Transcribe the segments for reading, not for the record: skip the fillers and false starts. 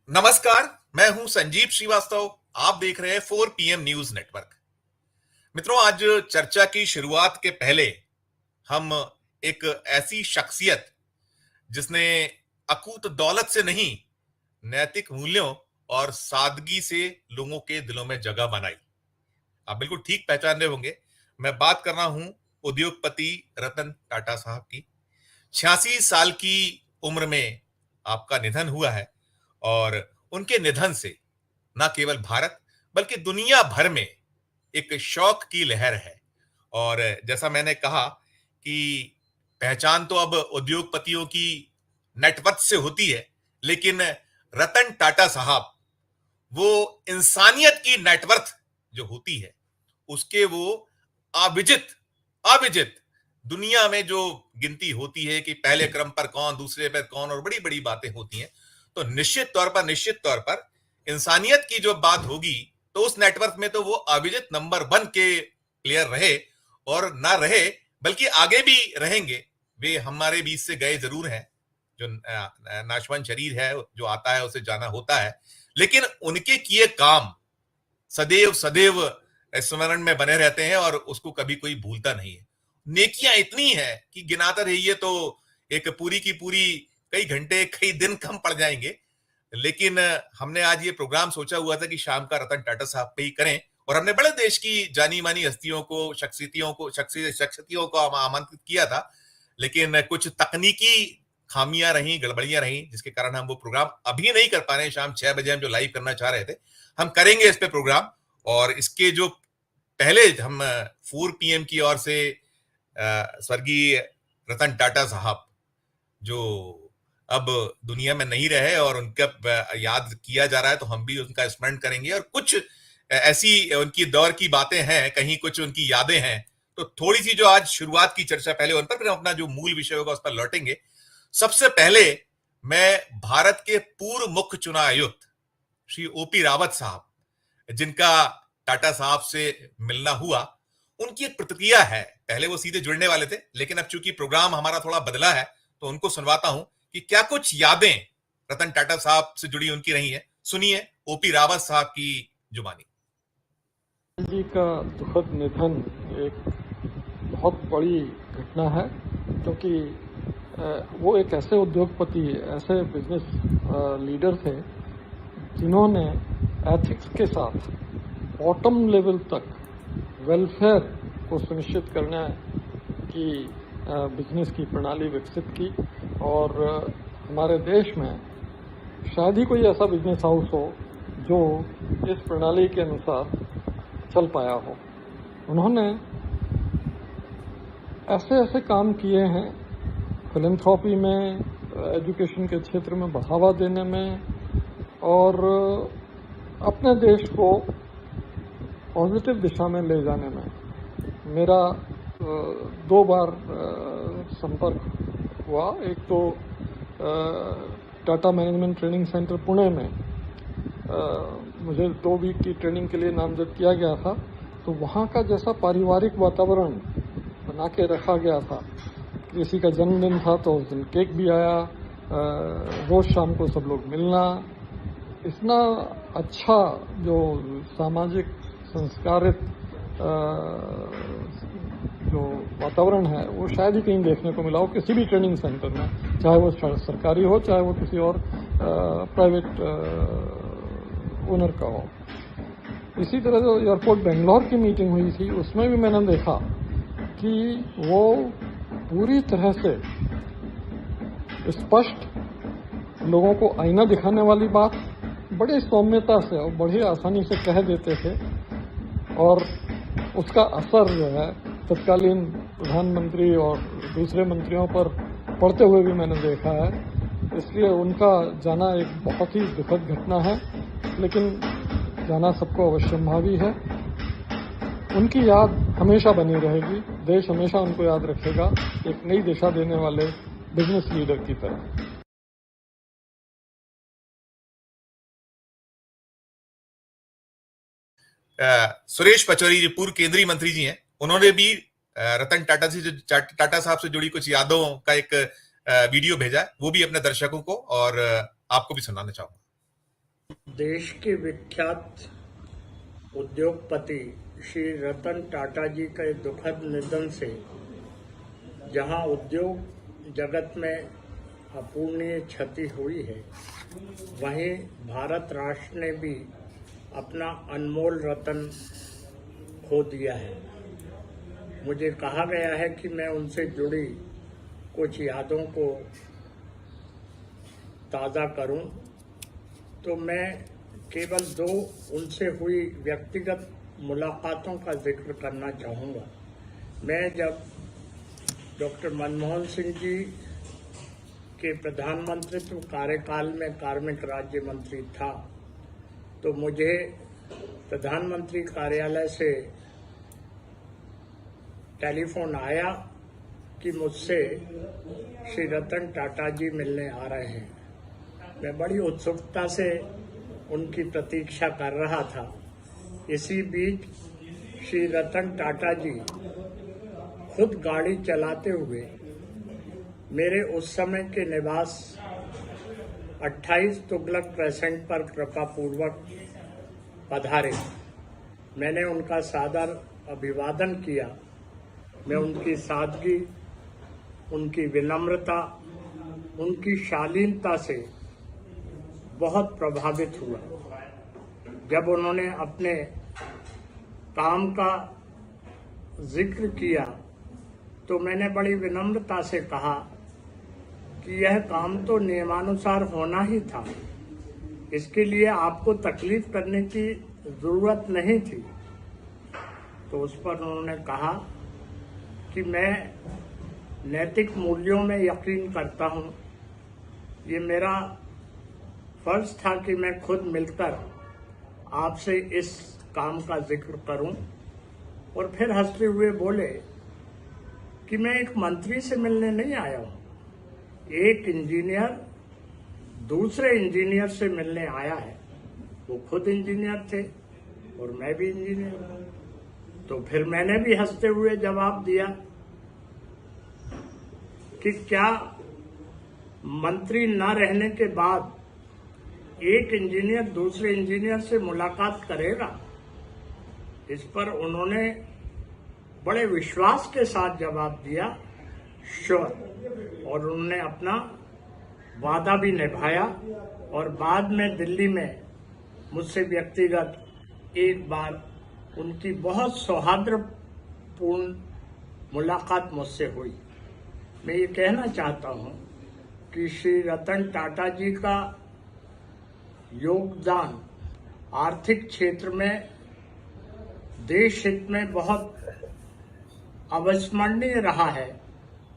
नमस्कार। मैं हूं संजीव श्रीवास्तव। आप देख रहे हैं 4 PM न्यूज नेटवर्क। मित्रों, आज चर्चा की शुरुआत के पहले हम एक ऐसी शख्सियत जिसने अकूत दौलत से नहीं, नैतिक मूल्यों और सादगी से लोगों के दिलों में जगह बनाई। आप बिल्कुल ठीक पहचान रहे होंगे, मैं बात कर रहा हूं उद्योगपति रतन टाटा साहब की। 86 साल की उम्र में आपका निधन हुआ है और उनके निधन से न केवल भारत बल्कि दुनिया भर में एक शौक की लहर है। और जैसा मैंने कहा कि पहचान तो अब उद्योगपतियों की नेटवर्थ से होती है, लेकिन रतन टाटा साहब वो इंसानियत की नेटवर्थ जो होती है उसके वो अविजित अविजित दुनिया में जो गिनती होती है कि पहले क्रम पर कौन, दूसरे पर कौन, और बड़ी बड़ी बातें होती हैं। तो निश्चित तौर पर इंसानियत की जो बात होगी तो उस नेटवर्क में तो वो अविजित नंबर 1 के प्लेयर रहे, और ना रहे बल्कि आगे भी रहेंगे। वे हमारे बीच से गए जरूर हैं, जो नाशवान शरीर है, जो आता है उसे जाना होता है, लेकिन उनके किए काम सदैव सदैव स्मरण में बने रहते हैं और उसको कभी कोई भूलता नहीं है। नेकियां इतनी है कि गिनाता रहिए तो एक पूरी की पूरी कई घंटे कई दिन कम पड़ जाएंगे। लेकिन हमने आज ये प्रोग्राम सोचा हुआ था कि शाम का रतन टाटा साहब पे ही करें, और हमने बड़े देश की जानी मानी हस्तियों को, शख्सियतों को आमंत्रित किया था, लेकिन कुछ तकनीकी खामियां रही, गड़बड़ियां रही, जिसके कारण हम वो प्रोग्राम अभी नहीं कर पा रहे हैं। शाम 6 बजे हम जो लाइव करना चाह रहे थे, हम करेंगे इस पे प्रोग्राम। और इसके जो पहले हम 4 PM की ओर से स्वर्गीय रतन टाटा साहब जो अब दुनिया में नहीं रहे और उनका याद किया जा रहा है, तो हम भी उनका स्मरण करेंगे। और कुछ ऐसी उनकी दौर की बातें हैं, कहीं कुछ उनकी यादें हैं, तो थोड़ी सी जो आज शुरुआत की चर्चा पहले उन पर, फिर हम अपना जो मूल विषय होगा उस पर लौटेंगे। सबसे पहले मैं भारत के पूर्व मुख्य चुनाव आयुक्त श्री OP रावत साहब, जिनका टाटा साहब से मिलना हुआ, उनकी एक प्रतिक्रिया है। पहले वो सीधे जुड़ने वाले थे, लेकिन अब चूंकि प्रोग्राम हमारा थोड़ा बदला है तो उनको सुनवाता हूं कि क्या कुछ यादें रतन टाटा साहब से जुड़ी उनकी रही हैं। सुनिए OP रावत साहब की जुबानी। जी का दुखद निधन एक बहुत बड़ी घटना है, क्योंकि वो एक ऐसे उद्योगपति, ऐसे बिजनेस लीडर थे जिन्होंने एथिक्स के साथ बॉटम लेवल तक वेलफेयर को सुनिश्चित करने की बिजनेस की प्रणाली विकसित की। और हमारे देश में शायद ही कोई ऐसा बिजनेस हाउस हो जो इस प्रणाली के अनुसार चल पाया हो। उन्होंने ऐसे ऐसे काम किए हैं फिलैंथ्रोपी में, एजुकेशन के क्षेत्र में बढ़ावा देने में, और अपने देश को पॉजिटिव दिशा में ले जाने में। मेरा 2 बार संपर्क हुआ। एक तो Tata management training centre Pune में मुझे 2 वीक की ट्रेनिंग के लिए नामजद किया गया था। तो वहाँ का जैसा पारिवारिक वातावरण बना के रखा गया था, किसी का जन्मदिन था तो उस दिन केक भी आया, रोज शाम को सब लोग मिलना, इतना अच्छा जो सामाजिक संस्कारित जो वातावरण है वो शायद ही कहीं देखने को मिला हो किसी भी ट्रेनिंग सेंटर में, चाहे वो सरकारी हो चाहे वो किसी और प्राइवेट ओनर का हो। इसी तरह जो एयरपोर्ट बेंगलोर की मीटिंग हुई थी, उसमें भी मैंने देखा कि वो पूरी तरह से स्पष्ट लोगों को आईना दिखाने वाली बात बड़ी सौम्यता से और बड़ी आसानी से कह देते थे, और उसका असर जो है तत्कालीन प्रधानमंत्री और दूसरे मंत्रियों पर पड़ते हुए भी मैंने देखा है। इसलिए उनका जाना एक बहुत ही दुखद घटना है, लेकिन जाना सबको अवश्यंभावी है। उनकी याद हमेशा बनी रहेगी, देश हमेशा उनको याद रखेगा, एक नई दिशा देने वाले बिजनेस लीडर की तरह। सुरेश पचौरी जी पूर्व केंद्रीय मंत्री जी हैं, उन्होंने भी रतन टाटा साहब से जुड़ी कुछ यादों का एक वीडियो भेजा है, वो भी अपने दर्शकों को और आपको भी सुनाना चाहूंगा। देश के विख्यात उद्योगपति श्री रतन टाटा जी के दुखद निधन से जहां उद्योग जगत में अपूर्णीय क्षति हुई है, वहीं भारत राष्ट्र ने भी अपना अनमोल रतन खो दिया है। मुझे कहा गया है कि मैं उनसे जुड़ी कुछ यादों को ताज़ा करूं, तो मैं केवल 2 उनसे हुई व्यक्तिगत मुलाकातों का जिक्र करना चाहूँगा। मैं जब डॉक्टर मनमोहन सिंह जी के प्रधानमंत्रित्व कार्यकाल में कार्मिक राज्य मंत्री था, तो मुझे प्रधानमंत्री कार्यालय से टेलीफोन आया कि मुझसे श्री रतन टाटा जी मिलने आ रहे हैं। मैं बड़ी उत्सुकता से उनकी प्रतीक्षा कर रहा था। इसी बीच श्री रतन टाटा जी खुद गाड़ी चलाते हुए मेरे उस समय के निवास 28 तुगलक क्रेसेंट पर कृपापूर्वक पधारे। मैंने उनका सादर अभिवादन किया। मैं उनकी सादगी, उनकी विनम्रता, उनकी शालीनता से बहुत प्रभावित हुआ। जब उन्होंने अपने काम का जिक्र किया तो मैंने बड़ी विनम्रता से कहा कि यह काम तो नियमानुसार होना ही था, इसके लिए आपको तकलीफ करने की जरूरत नहीं थी। तो उस पर उन्होंने कहा कि मैं नैतिक मूल्यों में यकीन करता हूँ। ये मेरा फर्ज था कि मैं खुद मिलकर आपसे इस काम का जिक्र करूं। और फिर हंसते हुए बोले कि मैं एक मंत्री से मिलने नहीं आया हूं, एक इंजीनियर दूसरे इंजीनियर से मिलने आया है। वो खुद इंजीनियर थे और मैं भी इंजीनियर हूं। तो फिर मैंने भी हंसते हुए जवाब दिया कि क्या मंत्री न रहने के बाद एक इंजीनियर दूसरे इंजीनियर से मुलाकात करेगा? इस पर उन्होंने बड़े विश्वास के साथ जवाब दिया, श्योर। और उन्होंने अपना वादा भी निभाया और बाद में दिल्ली में मुझसे व्यक्तिगत एक बार उनकी बहुत सौहार्दपूर्ण मुलाकात मुझसे हुई। मैं ये कहना चाहता हूँ कि श्री रतन टाटा जी का योगदान आर्थिक क्षेत्र में देश हित में बहुत अविस्मरणीय रहा है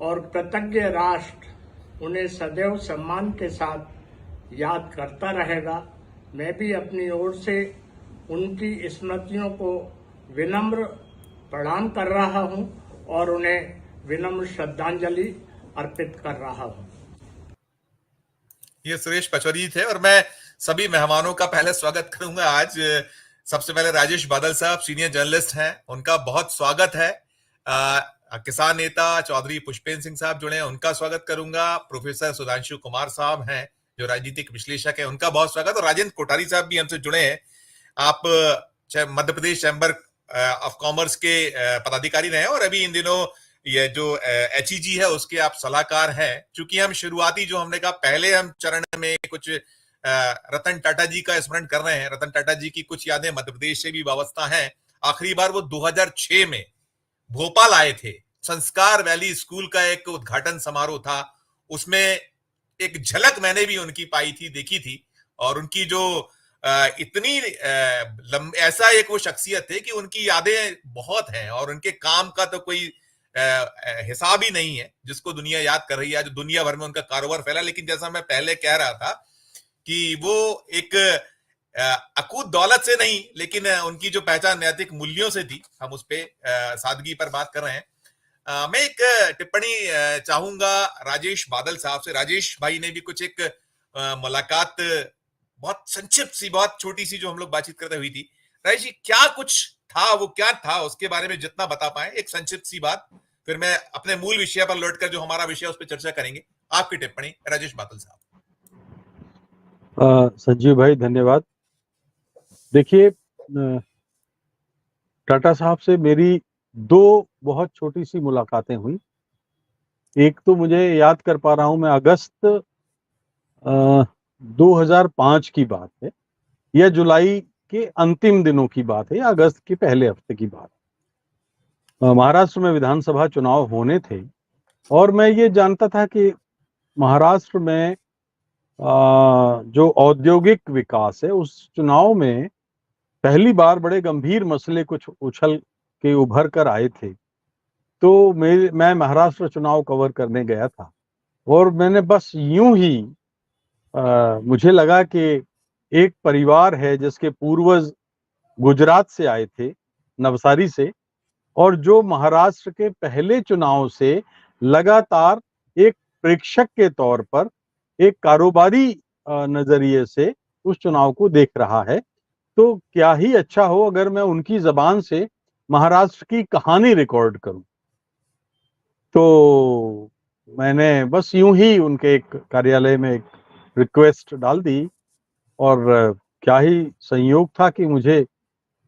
और कृतज्ञ राष्ट्र उन्हें सदैव सम्मान के साथ याद करता रहेगा। मैं भी अपनी ओर से उनकी स्मृतियों को विनम्र प्रणाम कर रहा हूं और उन्हें विनम्र श्रद्धांजलि अर्पित कर रहा हूं। ये सुरेश पचौरी थे और मैं सभी मेहमानों का पहले स्वागत करूंगा। आज सबसे पहले राजेश बादल साहब सीनियर जर्नलिस्ट हैं, उनका बहुत स्वागत है। किसान नेता चौधरी पुष्पेंद्र सिंह साहब जुड़े हैं, उनका स्वागत करूंगा। प्रोफेसर सुधांशु कुमार साहब हैं जो राजनीतिक विश्लेषक है, उनका बहुत स्वागत। और राजेंद्र कोठारी साहब भी हमसे जुड़े हैं। आप Madhya Pradesh chamber of commerce के पदाधिकारी रहे हैं और अभी इन दिनों ये जो HEG है उसके आप सलाहकार हैं। चूंकि हम शुरुआती जो हमने कहा पहले हम चरण में कुछ रतन टाटा जी का स्मरण कर रहे हैं। रतन टाटा जी की कुछ यादें मध्य प्रदेश से भी वाबस्ता हैं। आखिरी बार वो 2006 में भोपाल आए थे। संस्कार वैली स्कूल का एक उद्घाटन समारोह था, उसमें एक झलक मैंने भी उनकी पाई थी, देखी थी। और उनकी जो इतनी ऐसा एक वो शख्सियत थे कि उनकी यादें बहुत हैं और उनके काम का तो कोई हिसाब ही नहीं है जिसको दुनिया याद कर रही है। जो दुनिया भर में उनका कारोबार फैला। लेकिन जैसा मैं पहले कह रहा था कि वो एक अकूत दौलत से नहीं, लेकिन उनकी जो पहचान नैतिक मूल्यों से थी। हम उस पे सादगी पर बात कर रहे हैं। मैं एक टिप्पणी चाहूंगा राजेश बादल साहब से। राजेश भाई ने भी कुछ एक मुलाकात बहुत संक्षिप्त सी, बहुत छोटी सी जो हम लोग बातचीत करते हुई थी। राजेश जी, क्या कुछ था, वो क्या था, उसके बारे में जितना बता पाए एक संक्षिप्त सी बात, फिर मैं अपने मूल विषय पर लौटकर जो हमारा विषय उस पर चर्चा करेंगे। आपकी टिप्पणी राजेश बादल साहब। संजीव भाई धन्यवाद। देखिए, टाटा साहब से मेरी 2 बहुत छोटी सी मुलाकातें हुई। एक तो मुझे याद कर पा रहा हूँ मैं, अगस्त 2005 की बात है, या जुलाई के अंतिम दिनों की बात है, या अगस्त के पहले हफ्ते की बात। महाराष्ट्र में विधानसभा चुनाव होने थे और मैं ये जानता था कि महाराष्ट्र में जो औद्योगिक विकास है, उस चुनाव में पहली बार बड़े गंभीर मसले कुछ उछल के उभर कर आए थे। तो मैं महाराष्ट्र चुनाव कवर करने गया था और मैंने बस यूं ही मुझे लगा कि एक परिवार है जिसके पूर्वज गुजरात से आए थे, नवसारी से, और जो महाराष्ट्र के पहले चुनाव से लगातार एक प्रेक्षक के तौर पर, एक कारोबारी नजरिए से उस चुनाव को देख रहा है। तो क्या ही अच्छा हो अगर मैं उनकी जबान से महाराष्ट्र की कहानी रिकॉर्ड करूं। तो मैंने बस यूं ही उनके एक कार्यालय में एक रिक्वेस्ट डाल दी और क्या ही संयोग था कि मुझे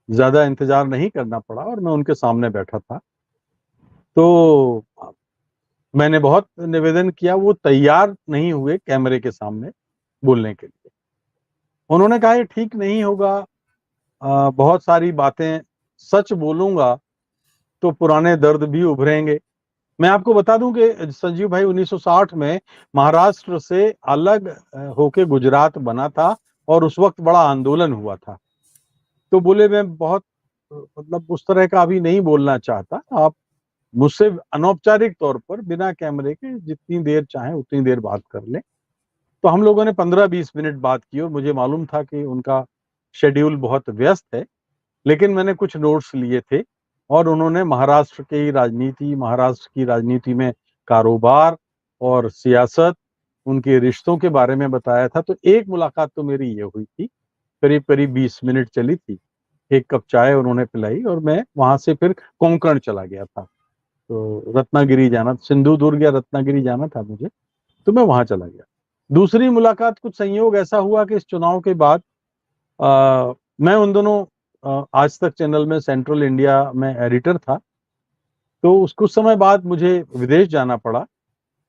ज्यादा इंतजार नहीं करना पड़ा और मैं उनके सामने बैठा था। तो मैंने बहुत निवेदन किया, वो तैयार नहीं हुए कैमरे के सामने बोलने के लिए। उन्होंने कहा ये ठीक नहीं होगा, बहुत सारी बातें सच बोलूंगा तो पुराने दर्द भी उभरेंगे। मैं आपको बता दूं कि संजीव भाई 1960 में महाराष्ट्र से अलग होके गुजरात बना था और उस वक्त बड़ा आंदोलन हुआ था। तो बोले मैं बहुत मतलब उस तरह का अभी नहीं बोलना चाहता, आप मुझसे अनौपचारिक तौर पर बिना कैमरे के जितनी देर चाहें उतनी देर बात कर लें। तो हम लोगों ने 15-20 मिनट बात की और मुझे मालूम था कि उनका शेड्यूल बहुत व्यस्त है, लेकिन मैंने कुछ नोट्स लिए थे और उन्होंने महाराष्ट्र की राजनीति, महाराष्ट्र की राजनीति में कारोबार और सियासत, उनके रिश्तों के बारे में बताया था। तो एक मुलाकात तो मेरी ये हुई थी, करीब करीब 20 मिनट चली थी। एक कप चाय उन्होंने पिलाई और मैं वहां से फिर कोंकण चला गया था। तो रत्नागिरी जाना, सिंधुदुर्ग या रत्नागिरी जाना था मुझे, तो मैं वहां चला गया। दूसरी मुलाकात, कुछ संयोग ऐसा हुआ कि इस चुनाव के बाद मैं उन दोनों आज तक चैनल में सेंट्रल इंडिया में एडिटर था। तो उस कुछ समय बाद मुझे विदेश जाना पड़ा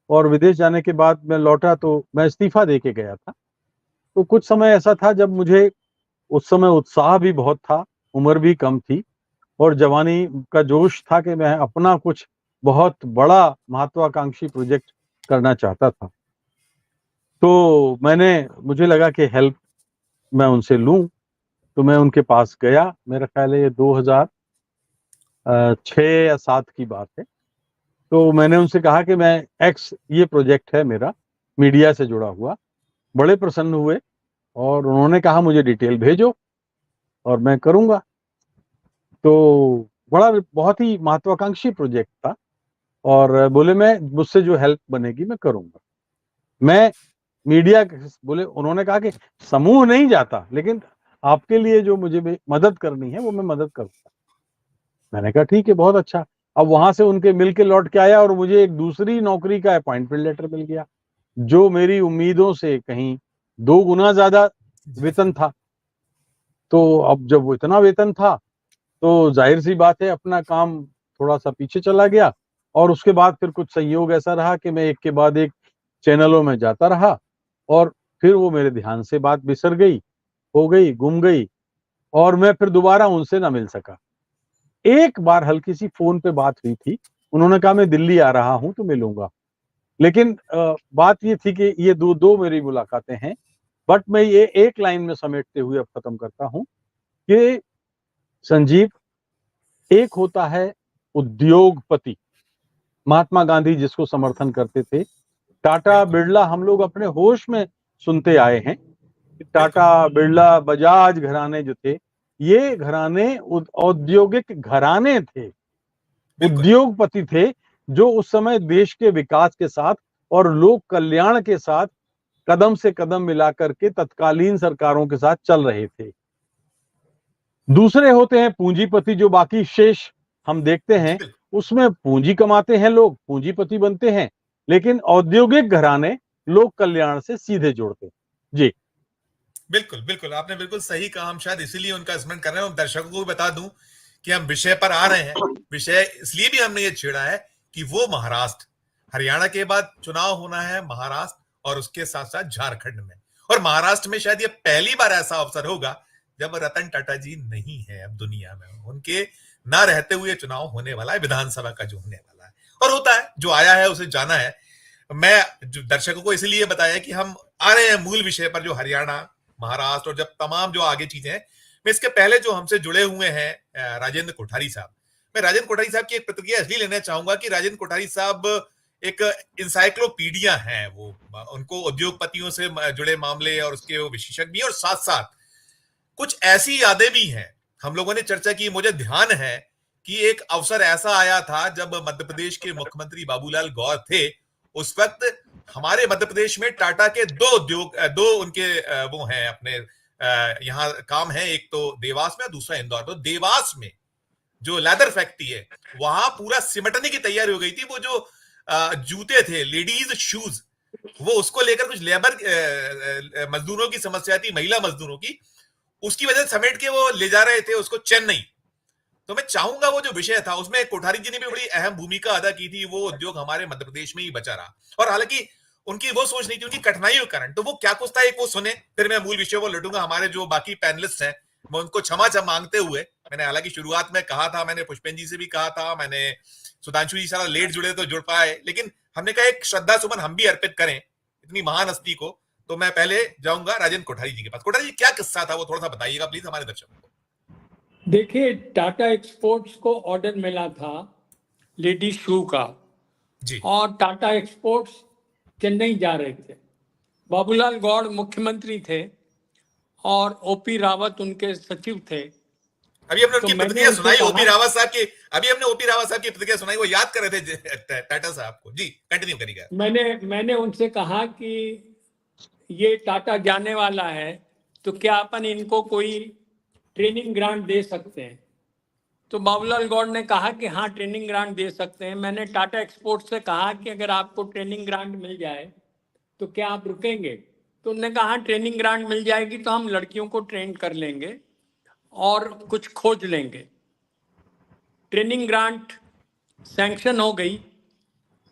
और विदेश जाने के बाद मैं लौटा तो मैं इस्तीफा दे के गया था। तो कुछ समय ऐसा था जब मुझे उस समय उत्साह भी बहुत था, उम्र भी कम थी और जवानी का जोश था कि मैं अपना कुछ बहुत बड़ा महत्वाकांक्षी प्रोजेक्ट करना चाहता था। तो मुझे लगा कि हेल्प मैं उनसे लूं, तो मैं उनके पास गया। मेरा ख्याल है ये 2006 या 7 की बात है। तो मैंने उनसे कहा कि मैं ये प्रोजेक्ट है मेरा, मीडिया से जुड़ा हुआ। बड़े प्रसन्न हुए और उन्होंने कहा मुझे डिटेल भेजो और मैं करूंगा। तो बहुत ही महत्वाकांक्षी प्रोजेक्ट था और बोले मुझसे जो हेल्प बनेगी मैं करूंगा। मैं मीडिया बोले, उन्होंने कहा कि समूह नहीं जाता, लेकिन आपके लिए जो मुझे मदद करनी है वो मैं मदद करूंगा। मैंने कहा ठीक है, बहुत अच्छा। अब वहां से उनके मिल के लौट के आया और मुझे एक दूसरी नौकरी का अपॉइंटमेंट लेटर मिल गया, जो मेरी उम्मीदों से कहीं 2 गुना ज्यादा वेतन था। तो अब जब वो इतना वेतन था तो जाहिर सी बात है अपना काम थोड़ा सा पीछे चला गया। और उसके बाद फिर कुछ संयोग ऐसा रहा कि मैं एक के बाद एक चैनलों में जाता रहा और फिर वो मेरे ध्यान से बात बिसर गई, हो गई, गुम गई और मैं फिर दोबारा उनसे ना मिल सका। एक बार हल्की सी फोन पे बात हुई थी, उन्होंने कहा मैं दिल्ली आ रहा हूं तो मिलूंगा। लेकिन बात ये थी कि ये दो मेरी मुलाकातें हैं। बट मैं ये एक लाइन में समेटते हुए अब खत्म करता हूं कि संजीव, एक होता है उद्योगपति, महात्मा गांधी जिसको समर्थन करते थे, टाटा बिरला हम लोग अपने होश में सुनते आए हैं। टाटा बिरला बजाज घराने जो थे, ये घराने औद्योगिक घराने थे, उद्योगपति थे, जो उस समय देश के विकास के साथ और लोक कल्याण के साथ कदम से कदम मिलाकर के तत्कालीन सरकारों के साथ चल रहे थे। दूसरे होते हैं पूंजीपति, जो बाकी शेष हम देखते हैं उसमें पूंजी कमाते हैं लोग, पूंजीपति बनते हैं, लेकिन औद्योगिक घराने लोक कल्याण से सीधे जुड़ते हैं। जी। बिल्कुल बिल्कुल, आपने बिल्कुल सही कहा। हम शायद इसीलिए उनका स्मरण कर रहे हैं। और दर्शकों को भी बता दूं कि हम विषय पर आ रहे हैं। विषय इसलिए भी हमने ये छेड़ा है कि वो महाराष्ट्र, हरियाणा के बाद चुनाव होना है महाराष्ट्र और उसके साथ साथ झारखंड में। और महाराष्ट्र में शायद ये पहली बार ऐसा अवसर होगा जब रतन टाटा जी नहीं है अब दुनिया में। उनके ना रहते हुए चुनाव होने वाला है, विधानसभा का जो होने वाला है। और होता है, जो आया है उसे जाना है। मैं जो दर्शकों को इसलिए बताया कि हम आ रहे हैं मूल विषय पर, जो हरियाणा, महाराष्ट्र और जब तमाम जो आगे चीजें हैं। मैं इसके पहले जो हमसे जुड़े हुए हैं राजेंद्र कोठारी साहब, मैं राजेंद्र कोठारी साहब की एक प्रतिक्रिया इसलिए लेना चाहूंगा कि राजेंद्र कोठारी साहब एक इंसाइक्लोपीडिया हैं। वो, उनको उद्योगपतियों से जुड़े मामले और उसके वो विशेषज्ञ भी हैं, और साथ साथ कुछ ऐसी यादें भी हैं हम लोगों ने चर्चा की। मुझे ध्यान है कि एक अवसर ऐसा आया था जब मध्य प्रदेश के मुख्यमंत्री बाबूलाल गौर थे। उस वक्त हमारे मध्य प्रदेश में टाटा के दो उनके वो हैं अपने यहाँ काम है। एक तो देवास में, दूसरा इंदौर। तो देवास में जो लेदर फैक्ट्री है, वहां पूरा सिमटने की तैयारी हो गई थी। वो जो जूते थे, लेडीज शूज, वो उसको लेकर कुछ लेबर मजदूरों की समस्या थी, महिला मजदूरों की, उसकी वजह से समेट के वो ले जा रहे थे उसको चेन्नई। तो मैं चाहूंगा वो जो विषय था उसमें कोठारी जी ने भी बड़ी अहम भूमिका अदा की थी। वो उद्योग हमारे मध्य प्रदेश में ही बचा रहा। और हालांकि उनकी वो सोच नहीं थी, उनकी कठिनाइयों के कारण। तो वो क्या कुछ था, एक वो सुने, फिर मैं मूल विषय को लौटूंगा। हमारे जो बाकी पैनलिस्ट हैं, मैं उनको क्षमा मांगते हुए, मैंने हालांकि शुरुआत में कहा था, मैंने पुष्पेन जी से भी कहा था, मैंने सुधांशु जी सारा लेट जुड़े तो जुड़ पाए, लेकिन हमने कहा एक श्रद्धा सुमन हम भी अर्पित करें इतनी महान हस्ती को। तो मैं पहले जाऊंगा राजेंद्र कोठारी जी के पास। कोठारी जी, क्या किस्सा था वो थोड़ा सा बताइएगा प्लीज हमारे दर्शकों को। देखिए, टाटा एक्सपोर्ट्स को ऑर्डर मिला था लेडीज शू का जी और टाटा एक्सपोर्ट्स चेन्नई जा रहे थे। बाबूलाल गौड़ मुख्यमंत्री थे और ओपी रावत उनके सचिव थे। अभी हमने तो उनकी मैंने प्रतिक्रिया उनसे सुनाई, ओपी कहा, रावत साहब की। अभी हमने ओपी रावत साहब की प्रतिक्रिया सुनाई, वो याद कर रहे थे टाटा साहब को। जी कंटिन्यू करिएगा। मैंने उनसे कहा कि ये टाटा जाने वाला है, तो क्या अपन इनको कोई ट्रेनिंग ग्रांट दे सकते हैं? तो बाबूलाल गौड़ ने कहा कि हाँ, ट्रेनिंग ग्रांट दे सकते हैं। मैंने टाटा एक्सपोर्ट से कहा कि अगर आपको ट्रेनिंग ग्रांट मिल जाए तो क्या आप रुकेंगे? तो उन्होंने कहा ट्रेनिंग ग्रांट मिल जाएगी तो हम लड़कियों को ट्रेन कर लेंगे और कुछ खोज लेंगे। ट्रेनिंग ग्रांट सैंक्शन हो गई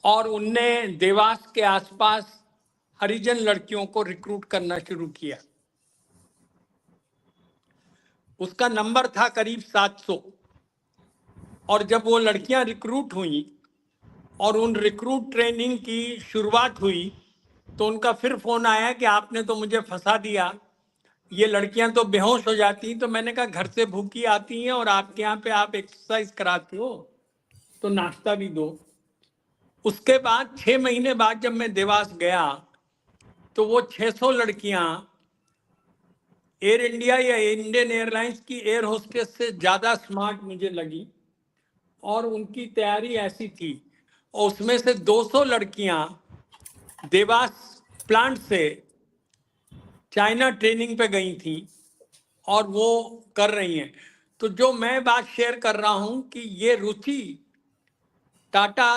और उनने देवास के आसपास हरिजन लड़कियों को रिक्रूट करना शुरू किया। उसका नंबर था करीब 700। और जब वो लड़कियां रिक्रूट हुई और उन रिक्रूट ट्रेनिंग की शुरुआत हुई, तो उनका फिर फोन आया कि आपने तो मुझे फंसा दिया, ये लड़कियां तो बेहोश हो जाती। तो मैंने कहा घर से भूखी आती हैं और आपके यहाँ पे आप एक्सरसाइज कराते हो तो नाश्ता भी दो। उसके बाद 6 महीने बाद जब मैं देवास गया तो वो 600 लड़कियां एयर इंडिया या इंडियन एयरलाइंस की एयर होस्टेस से ज्यादा स्मार्ट मुझे लगी। और उनकी तैयारी ऐसी थी, और उसमें से 200 लड़कियां देवास प्लांट से चाइना ट्रेनिंग पे गई थी और वो कर रही हैं। तो जो मैं बात शेयर कर रहा हूं कि ये रुचि टाटा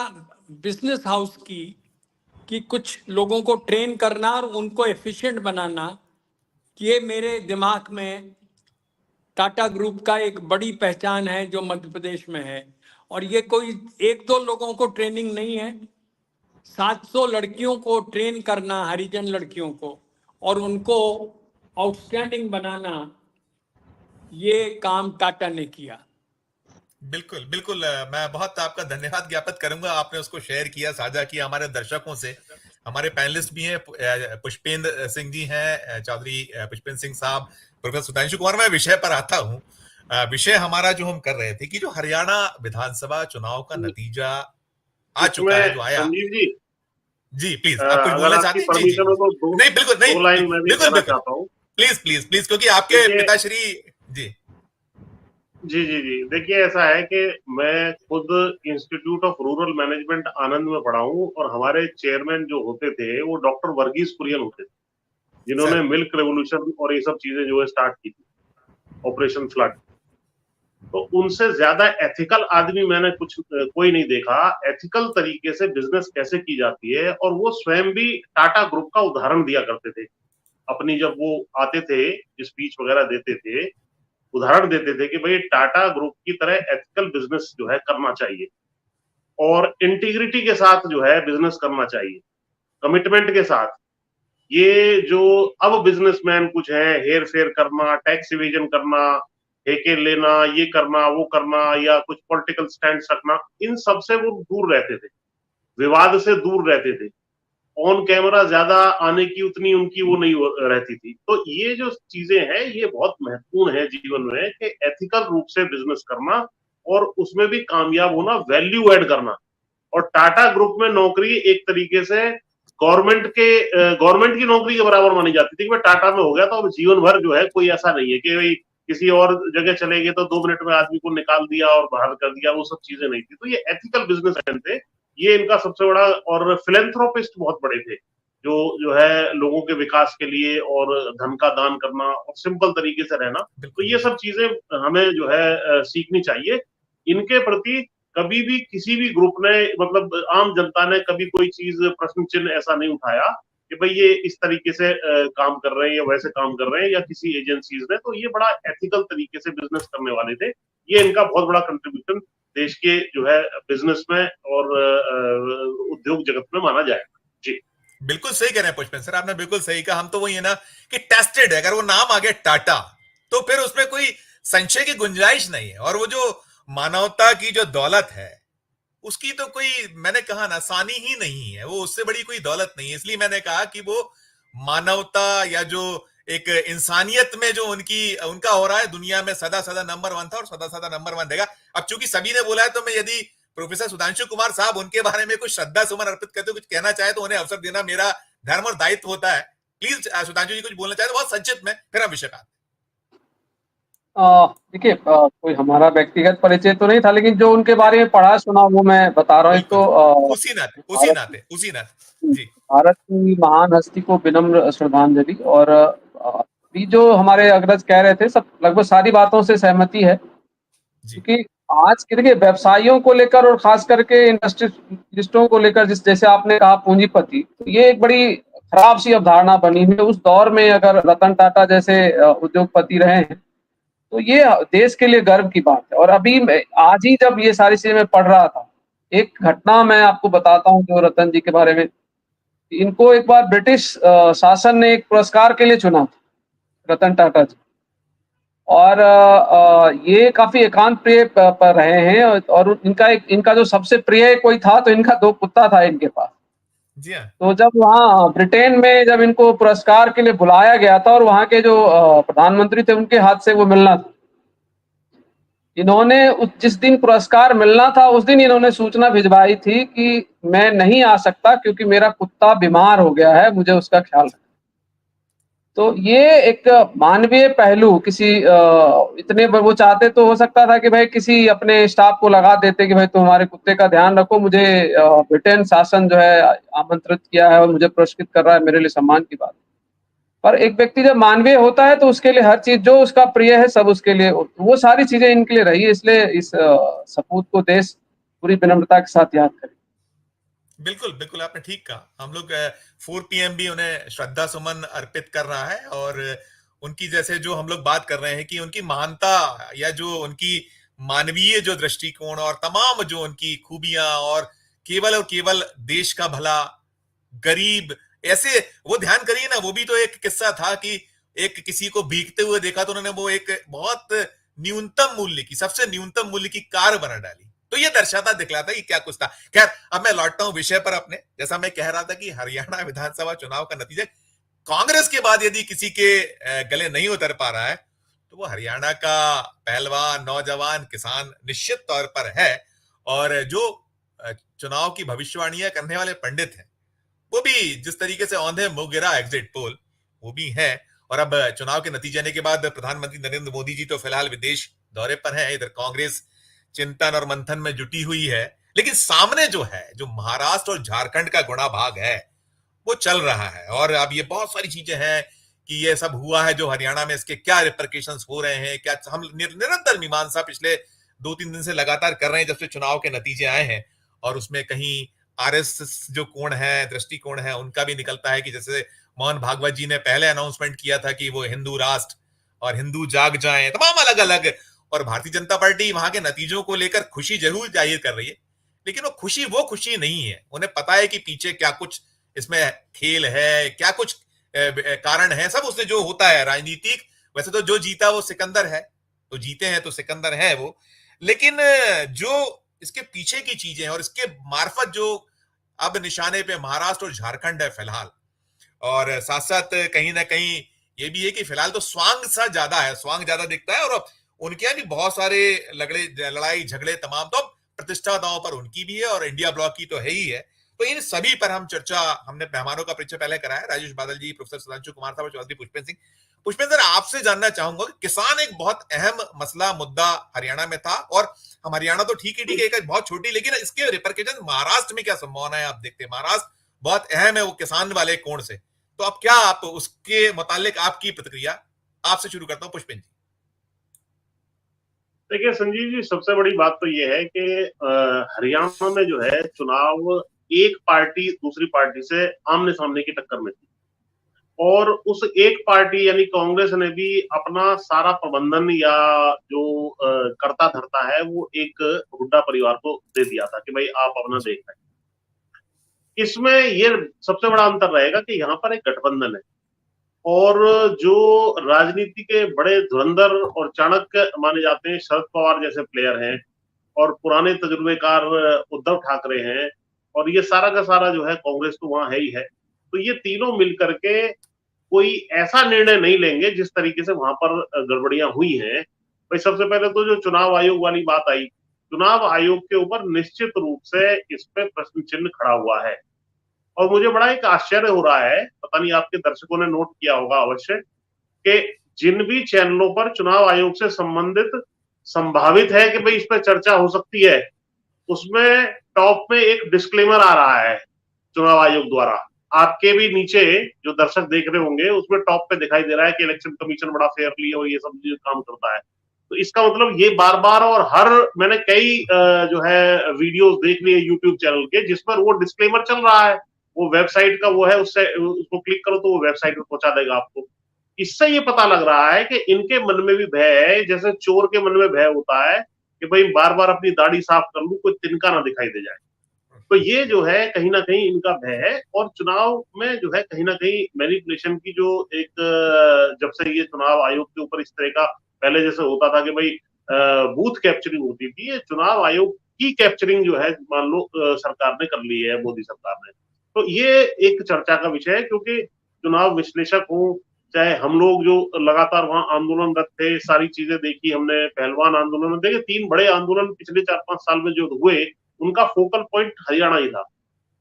बिजनेस हाउस की कि कुछ लोगों को ट्रेन करना और उनको एफिशिएंट बनाना, ये मेरे दिमाग में टाटा ग्रुप का एक बड़ी पहचान है जो मध्य प्रदेश में है। और ये कोई 1-2 लोगों को ट्रेनिंग नहीं है, 700 लड़कियों को ट्रेन करना, हरिजन लड़कियों को, और उनको आउटस्टैंडिंग बनाना, ये काम टाटा ने किया। बिल्कुल बिल्कुल, मैं बहुत आपका धन्यवाद ज्ञापित करूंगा। आपने उसको शेयर किया, साझा किया हमारे दर्शकों से। हमारे पैनलिस्ट भी हैं, पुष्पेंद्र सिंह जी हैं, चौधरी पुष्पेंद्र सिंह साहब, प्रोफेसर सुधांशु कुमार। मैं विषय पर आता हूँ। विषय हमारा जो हम कर रहे थे कि जो हरियाणा विधानसभा चुनाव का नतीजा आ चुका है, जो आया। संजीव जी, जी प्लीज, आप कुछ अगर बोलना आपकी चाहते हैं? जी जी परमिशन हो तो नहीं, बिल्कुल नहीं, दो लाइन मैं भी बिल्कुल कहना बिल्कुल, चाहता हूँ। प्लीज प्लीज प्लीज, क्योंकि आपके देखिए, पिताश्री। जी जी जी जी, देखिए ऐसा है कि मैं खुद इंस्टीट्यूट ऑफ रूरल मैनेजमेंट आनंद में पढ़ा हूँ और हमारे चेयरमैन जो होते थे वो डॉक्टर वर्गीस कुरियन होते थे, जिन्होंने सर, मिल्क रेवोल्यूशन और ये सब चीजें जो है स्टार्ट की थी, ऑपरेशन फ्लड। तो उनसे ज्यादा एथिकल आदमी मैंने कोई नहीं देखा। एथिकल तरीके से बिजनेस कैसे की जाती है, और वो स्वयं भी टाटा ग्रुप का उदाहरण दिया करते थे। अपनी जब वो आते थे स्पीच वगैरह देते थे, उदाहरण देते थे कि भाई टाटा ग्रुप की तरह एथिकल बिजनेस जो है करना चाहिए और इंटीग्रिटी के साथ जो है बिजनेस करना चाहिए, कमिटमेंट के साथ। ये जो अब बिजनेसमैन कुछ है, हेर फेर करना, टैक्स इवेजन करना, ठेके लेना, ये करना, वो करना, या कुछ पॉलिटिकल स्टैंड रखना, इन सब से वो दूर रहते थे, विवाद से दूर रहते थे। ऑन कैमरा ज्यादा आने की उतनी उनकी वो नहीं रहती थी। तो ये जो चीजें हैं ये बहुत महत्वपूर्ण है जीवन में कि एथिकल रूप से बिजनेस करना और उसमें भी कामयाब होना, वैल्यू ऐड करना। और टाटा ग्रुप में नौकरी एक तरीके से गवर्नमेंट की नौकरी के बराबर मानी जाती थी कि मैं टाटा में हो गया तो अब जीवन भर जो है कोई ऐसा नहीं है कि भाई किसी और जगह चले गए तो 2 मिनट में आदमी को निकाल दिया और बाहर कर दिया, वो सब चीजें नहीं थी। तो ये एथिकल बिजनेसमैन थे, ये इनका सबसे बड़ा। और फिलेंथ्रोपिस्ट बहुत बड़े थे, जो है लोगों के विकास के लिए और धन का दान करना और सिंपल तरीके से रहना। तो ये सब चीजें हमें जो है सीखनी चाहिए। इनके प्रति कभी भी किसी भी ग्रुप ने, मतलब आम जनता ने कभी कोई चीज प्रश्न चिन्ह ऐसा नहीं उठाया कि भाई ये इस तरीके से काम कर रहे हैं या वैसे काम कर रहे हैं, या किसी एजेंसीज ने। तो ये बड़ा एथिकल तरीके से बिजनेस करने वाले थे। ये इनका बहुत बड़ा कंट्रीब्यूशन देश के जो है बिजनेस में और उद्योग जगत में माना जाएगा। जी बिल्कुल सही कह रहे हैं पुष्पेंद्र सर, आपने बिल्कुल सही कहा। हम तो वही है ना कि टेस्टेड है, अगर वो नाम आ गया टाटा तो फिर उसमें कोई संशय की गुंजाइश नहीं है। और वो जो मानवता की जो दौलत है उसकी तो कोई, मैंने कहा ना, सानी ही नहीं है, वो उससे बड़ी कोई दौलत नहीं है। इसलिए मैंने कहा कि वो मानवता या जो एक इंसानियत में जो उनका हो रहा है, दुनिया में सदा सदा नंबर 1 था और सदा सदा नंबर 1 देगा। अब चूंकि सभी ने बोला है तो मैं, यदि प्रोफेसर सुधांशु कुमार साहब उनके बारे में कुछ श्रद्धा सुमन अर्पित करते कुछ कहना चाहे तो उन्हें अवसर देना मेरा धर्म और दायित्व होता है। प्लीज सुधांशु जी कुछ बोलना चाहे तो बहुत संक्षिप्त में, फिर हम विषय का। देखिए, कोई हमारा व्यक्तिगत परिचय तो नहीं था, लेकिन जो उनके बारे में पढ़ा सुना वो मैं बता रहा हूँ। एक बिल्कुल, तो उसी नाते जी। भारत की महान हस्ती को विनम्र श्रद्धांजलि। और अभी जो हमारे अग्रज कह रहे थे, सब लगभग सारी बातों से सहमति है। जी क्योंकि आज के देखिए व्यवसायियों को लेकर और खास करके इंडस्ट्रियलिस्टों को लेकर, जैसे आपने कहा पूंजीपति, तो ये एक बड़ी खराब सी अवधारणा बनी है। उस दौर में अगर रतन टाटा जैसे उद्योगपति रहे हैं तो ये देश के लिए गर्व की बात है। और अभी आज ही जब ये सारी चीजें मैं पढ़ रहा था, एक घटना मैं आपको बताता हूँ जो रतन जी के बारे में। इनको एक बार ब्रिटिश शासन ने एक पुरस्कार के लिए चुना था, रतन टाटा जी। और ये काफी एकांत प्रिय पर रहे हैं। और इनका जो सबसे प्रिय कोई था तो इनका 2 कुत्ता था इनके पास। जी हाँ। तो जब वहाँ ब्रिटेन में जब इनको पुरस्कार के लिए बुलाया गया था और वहाँ के जो प्रधानमंत्री थे उनके हाथ से वो मिलना था, इन्होंने जिस दिन पुरस्कार मिलना था उस दिन इन्होंने सूचना भिजवाई थी कि मैं नहीं आ सकता क्योंकि मेरा कुत्ता बीमार हो गया है, मुझे उसका ख्याल रखना। तो ये एक मानवीय पहलू, किसी इतने वो चाहते तो हो सकता था कि भाई किसी अपने स्टाफ को लगा देते कि भाई तुम हमारे कुत्ते का ध्यान रखो, मुझे ब्रिटेन शासन जो है आमंत्रित किया है और मुझे पुरस्कृत कर रहा है, मेरे लिए सम्मान की बात। पर एक व्यक्ति जब मानवीय होता है तो उसके लिए हर चीज जो उसका प्रिय है सब उसके लिए, वो सारी चीजें इनके लिए रही है। इसलिए इस सपूत को देश पूरी विनम्रता के साथ याद करे। बिल्कुल बिल्कुल, आपने ठीक कहा। हम लोग 4 PM भी उन्हें श्रद्धा सुमन अर्पित कर रहा है। और उनकी जैसे जो हम लोग बात कर रहे हैं कि उनकी महानता या जो उनकी मानवीय जो दृष्टिकोण और तमाम जो उनकी खूबियां और केवल देश का भला, गरीब, ऐसे वो ध्यान करिए ना। वो भी तो एक किस्सा था कि एक किसी को भीगते हुए देखा तो उन्होंने वो एक बहुत न्यूनतम मूल्य की, सबसे न्यूनतम मूल्य की कार बना डाली। तो ये दर्शाता दिखलाता कि क्या कुछ था। खैर, अब मैं लौटता हूं विषय पर अपने। जैसा मैं कह रहा था कि हरियाणा विधानसभा चुनाव का नतीजा कांग्रेस के बाद यदि किसी के गले नहीं उतर पा रहा है तो वो हरियाणा का पहलवान नौजवान किसान निश्चित तौर पर है। और जो चुनाव की भविष्यवाणियां करने वाले पंडित हैं वो भी जिस तरीके से औंधे मुंह गिरा एग्जिट पोल, वो भी है। और अब चुनाव के नतीजे आने के बाद प्रधानमंत्री नरेंद्र मोदी जी तो फिलहाल विदेश दौरे पर हैं, इधर कांग्रेस चिंतन और मंथन में जुटी हुई है। लेकिन सामने जो है, जो महाराष्ट्र और झारखंड का गुणा भाग है, वो चल रहा है। और अब ये बहुत सारी चीजें हैं कि ये सब हुआ है जो हरियाणा में, इसके क्या रिपरकेशंस हो रहे हैं, क्या हम निरंतर मीमांसा पिछले 2-3 दिन से लगातार कर रहे हैं जब से चुनाव के नतीजे आए हैं। और उसमें कहीं आरएसएस जो कोण है, दृष्टिकोण है, उनका भी निकलता है कि जैसे मोहन भागवत जी ने पहले अनाउंसमेंट किया था कि वो हिंदू राष्ट्र और हिंदू जाग जाएं, तमाम अलग अलग। और भारतीय जनता पार्टी वहां के नतीजों को लेकर खुशी जरूर जाहिर कर रही है, लेकिन वो खुशी नहीं है। उन्हें पता है कि पीछे क्या कुछ इसमें खेल है, क्या कुछ कारण है, सब उसने जो होता है राजनीतिक। वैसे तो जो जीता वो सिकंदर है, तो जीते हैं तो सिकंदर है वो, लेकिन जो इसके पीछे की चीजें हैं और इसके मार्फत जो अब निशाने पे महाराष्ट्र और झारखंड है फिलहाल, और साथ साथ कहीं ना कहीं ये भी है कि फिलहाल तो स्वांग सा ज्यादा है, स्वांग ज्यादा दिखता है। और उनके यहाँ भी बहुत सारे लड़ाई झगड़े तमाम, तो प्रतिष्ठा दांव पर उनकी भी है और इंडिया ब्लॉक की तो है ही है। तो इन सभी पर हम चर्चा, हमने मेहमानों का परिचय पहले कराया, राजेश बादल जी, प्रोफेसर सुधांशु कुमार साहब, चौधरी पुष्पेंद्र सिंह। पुष्पेंद्र सर, आपसे जानना चाहूंगा कि किसान एक बहुत अहम मसला मुद्दा हरियाणा में था, और हम हरियाणा तो ठीक है एक बहुत छोटी, लेकिन इसके रिपरकशन महाराष्ट्र में क्या संभावना है आप देखते हैं? महाराष्ट्र बहुत अहम है वो किसान वाले कोण से, तो अब क्या आप उसके मुतालिक आपकी प्रतिक्रिया? आपसे शुरू करता हूं पुष्पेंद्र जी। देखिए संजीव जी, सबसे बड़ी बात तो ये है कि हरियाणा में जो है चुनाव एक पार्टी दूसरी पार्टी से आमने सामने की टक्कर में थी, और उस एक पार्टी यानी कांग्रेस ने भी अपना सारा प्रबंधन या जो करता धरता है वो एक हुड्डा परिवार को दे दिया था कि भाई आप अपना देख रहे हैं। इसमें ये सबसे बड़ा अंतर रहेगा कि यहाँ पर एक गठबंधन है, और जो राजनीति के बड़े धुरंधर और चाणक्य माने जाते हैं शरद पवार जैसे प्लेयर हैं, और पुराने तजुर्बेकार उद्धव ठाकरे हैं, और ये सारा का सारा जो है कांग्रेस तो वहां है ही है। तो ये तीनों मिलकर के कोई ऐसा निर्णय नहीं लेंगे जिस तरीके से वहां पर गड़बड़ियां हुई हैं। भाई सबसे पहले तो जो चुनाव आयोग वाली बात आई, चुनाव आयोग के ऊपर निश्चित रूप से इस पे प्रश्न चिन्ह खड़ा हुआ है, और मुझे बड़ा एक आश्चर्य हो रहा है, पता नहीं आपके दर्शकों ने नोट किया होगा अवश्य, कि जिन भी चैनलों पर चुनाव आयोग से संबंधित संभावित है कि भाई इस पर चर्चा हो सकती है, उसमें टॉप में एक डिस्क्लेमर आ रहा है चुनाव आयोग द्वारा। आपके भी नीचे जो दर्शक देख रहे होंगे उसमें टॉप पे दिखाई दे रहा है कि इलेक्शन कमीशन बड़ा फेयरली और ये सब काम करता है। तो इसका मतलब ये बार बार, और हर मैंने कई जो है वीडियोस देख लिए यूट्यूब चैनल के जिस पर वो डिस्क्लेमर चल रहा है, वो वेबसाइट का वो है, उससे उसको क्लिक करो तो वो वेबसाइट पे पहुंचा देगा आपको। इससे ये पता लग रहा है कि इनके मन में भी भय है, जैसे चोर के मन में भय होता है कि भाई बार बार अपनी दाढ़ी साफ कर लूं, कोई तिनका ना दिखाई दे जाए। तो ये जो है कहीं ना कहीं इनका भय है, और चुनाव में जो है कहीं ना कहीं मैनिपुलेशन की जो एक जब से ये चुनाव आयोग के ऊपर इस तरह का पहले जैसे होता था कि भाई बूथ कैप्चरिंग होती थी, ये चुनाव आयोग की कैप्चरिंग जो है मान लो सरकार ने कर ली है, मोदी सरकार ने। तो ये एक चर्चा का विषय है, क्योंकि चुनाव विश्लेषक हो चाहे हम लोग जो लगातार वहां आंदोलनरत थे, सारी चीजें देखी हमने, पहलवान आंदोलन देखे, 3 बड़े आंदोलन पिछले 4-5 साल में जो हुए उनका फोकल पॉइंट हरियाणा ही था।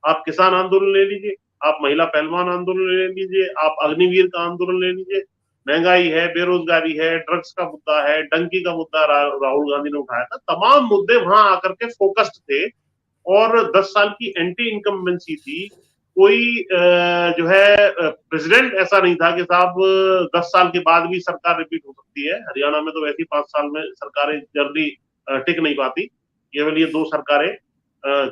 आप किसान आंदोलन ले लीजिए, आप महिला पहलवान आंदोलन ले लीजिए, आप अग्निवीर का आंदोलन ले लीजिए, महंगाई है, बेरोजगारी है, ड्रग्स का मुद्दा है, डंकी का मुद्दा राहुल गांधी ने उठाया था, तमाम मुद्दे वहां आकर के फोकस्ड थे। और 10 साल की एंटी इनकम्बेंसी थी, कोई जो है प्रेसिडेंट ऐसा नहीं था कि साहब 10 साल के बाद भी सरकार रिपीट हो सकती है। हरियाणा में तो वैसे 5 साल में सरकारें जल्दी टिक नहीं पाती, केवल ये 2 सरकारें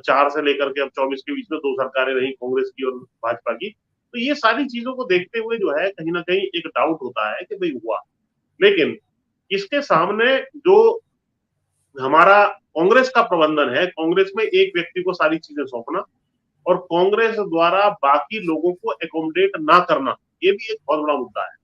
4 से लेकर के अब 24 के बीच में 2 सरकारें रही, कांग्रेस की और भाजपा की। तो ये सारी चीजों को देखते हुए जो है कहीं ना कहीं एक डाउट होता है कि भाई हुआ, लेकिन इसके सामने जो हमारा कांग्रेस का प्रबंधन है, कांग्रेस में एक व्यक्ति को सारी चीजें सौंपना और कांग्रेस द्वारा बाकी लोगों को एकोमोडेट ना करना, ये भी एक बहुत बड़ा मुद्दा है।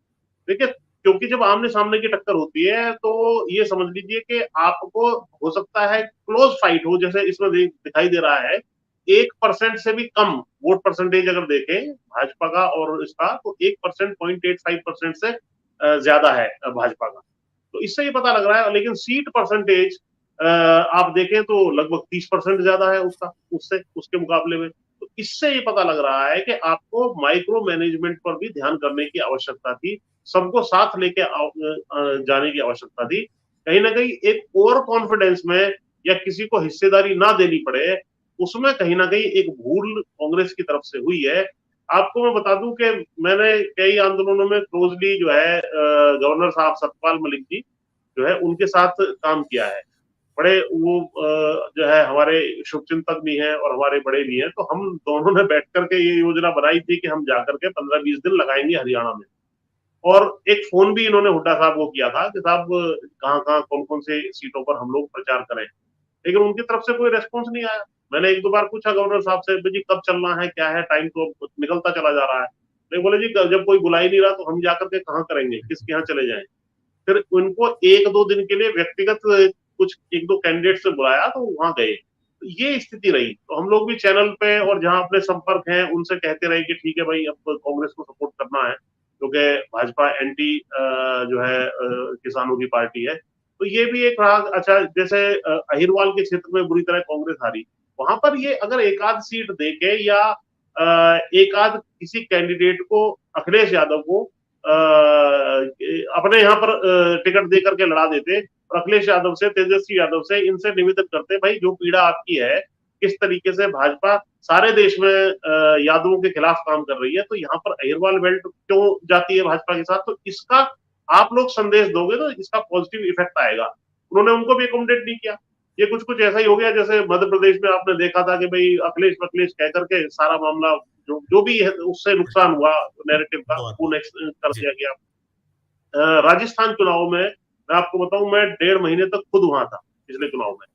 देखिए, क्योंकि जब आमने सामने की टक्कर होती है तो ये समझ लीजिए कि आपको हो सकता है क्लोज फाइट हो, जैसे इसमें दिखाई दे रहा है 1% से भी कम वोट परसेंटेज अगर देखें भाजपा का और इसका, तो 1%, 0.85% से ज्यादा है भाजपा का। तो इससे ये पता लग रहा है, लेकिन सीट परसेंटेज आप देखें तो लगभग 30% ज्यादा है उसका, उससे उसके मुकाबले में। तो इससे ये पता लग रहा है कि आपको माइक्रो मैनेजमेंट पर भी ध्यान करने की आवश्यकता थी, सबको साथ लेके जाने की आवश्यकता थी। कहीं ना कहीं एक ओवर कॉन्फिडेंस में या किसी को हिस्सेदारी ना देनी पड़े, उसमें कहीं ना कहीं एक भूल कांग्रेस की तरफ से हुई है। आपको मैं बता दूं कि मैंने कई आंदोलनों में क्लोजली जो है गवर्नर साहब सत्यपाल मलिक जी जो है उनके साथ काम किया है। बड़े वो जो है हमारे शुभचिंतक भी हैं और हमारे बड़े भी हैं, तो हम दोनों ने बैठ करके ये योजना बनाई थी कि हम जाकर के 15-20 दिन लगाएंगे हरियाणा में। और एक फोन भी इन्होंने हुड्डा साहब को किया था कि साहब कहाँ कहाँ कौन कौन से सीटों पर हम लोग प्रचार करें, लेकिन उनकी तरफ से कोई रेस्पॉन्स नहीं आया। मैंने एक दो बार पूछा गवर्नर साहब से, जी कब चलना है, क्या है, टाइम तो अब निकलता चला जा रहा है। नहीं, बोले जी जब कोई बुला ही नहीं रहा तो हम जाकर के कहाँ करेंगे, किसके यहाँ चले जाएं। फिर उनको 1-2 दिन के लिए व्यक्तिगत कुछ 1-2 कैंडिडेट से बुलाया तो वहां गए। तो ये स्थिति रही। तो हम लोग भी चैनल पे और जहां अपने संपर्क हैं उनसे कहते रहे कि ठीक है भाई, अब कांग्रेस को सपोर्ट करना है क्योंकि भाजपा एंटी जो है किसानों की पार्टी है। तो ये भी एक रहा। अच्छा, जैसे अहिरवाल के क्षेत्र में बुरी तरह कांग्रेस हारी, वहां पर ये अगर एक आध सीट देके या एक आध किसी कैंडिडेट को, अखिलेश यादव को अपने यहाँ पर टिकट दे करके लड़ा देते और अखिलेश यादव से, तेजस्वी यादव से, इनसे निवेदन करते, भाई जो पीड़ा आपकी है, किस तरीके से भाजपा सारे देश में यादवों के खिलाफ काम कर रही है, तो यहाँ पर अहिरवाल बेल्ट क्यों जाती है भाजपा के साथ, तो इसका आप लोग संदेश दोगे तो इसका पॉजिटिव इफेक्ट आएगा। उन्होंने उनको भी अकोमोडेट नहीं किया। ये कुछ ऐसा ही हो गया जैसे मध्य प्रदेश में आपने देखा था कि भाई अखिलेश कह करके सारा मामला जो भी है उससे नुकसान हुआ नैरेटिव का, वो नेक्स्ट कर दिया गया। राजस्थान चुनाव में मैं आपको बताऊं, मैं 1.5 महीने तक खुद वहां था पिछले चुनाव में,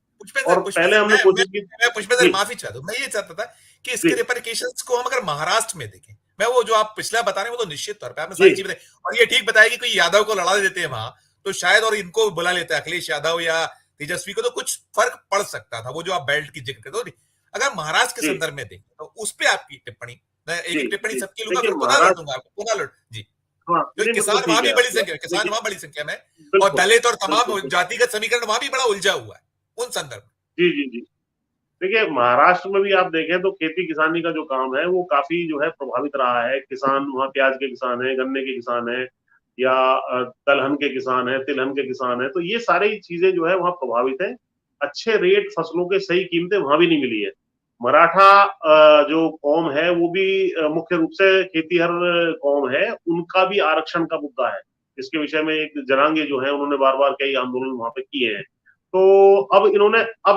और पहले हमने कोशिश की। मैं पुष्पेंद्र माफी चाहता हूं, मैं ये चाहता था कि इसके रिपरकेशंस को हम अगर महाराष्ट्र में देखें, मैं वो जो आप पिछला बता रहे हैं वो तो निश्चित तौर पे आपने सारी चीजें बताई, और ये ठीक बताया कि कोई यादव को लड़ा देते हैं वहां तो शायद, और इनको बुला लेते हैं अखिलेश यादव या तेजस्वी को, तो कुछ फर्क पड़ सकता था। वो जो आप बेल्ट की जिक्र करते हो, अगर महाराष्ट्र के संदर्भ में देखें तो उस पर आपकी टिप्पणी, मैं एक टिप्पणी सबकी लूंगा, फिर पुनः लौटूंगा आपको, पुनः लौट जी। किसान वहां भी बड़ी संख्या, किसान वहां बड़ी संख्या में, और दलित और तमाम जातिगत समीकरण वहां भी बड़ा उलझा हुआ है उन संदर्भ में। जी जी जी, देखिए महाराष्ट्र में भी आप देखें तो खेती किसानी का जो काम है वो काफी जो है प्रभावित रहा है। किसान वहाँ प्याज के किसान है, गन्ने के किसान है, या दलहन के किसान है, तिलहन के किसान है, तो ये सारी चीजें जो है वहाँ प्रभावित है। अच्छे रेट, फसलों के सही कीमतें वहां भी नहीं मिली है। मराठा जो कौम है वो भी मुख्य रूप से खेतीहर कौम है, उनका भी आरक्षण का मुद्दा है। इसके विषय में एक जनांगे जो है उन्होंने बार बार कई आंदोलन वहां पे किए हैं। तो अब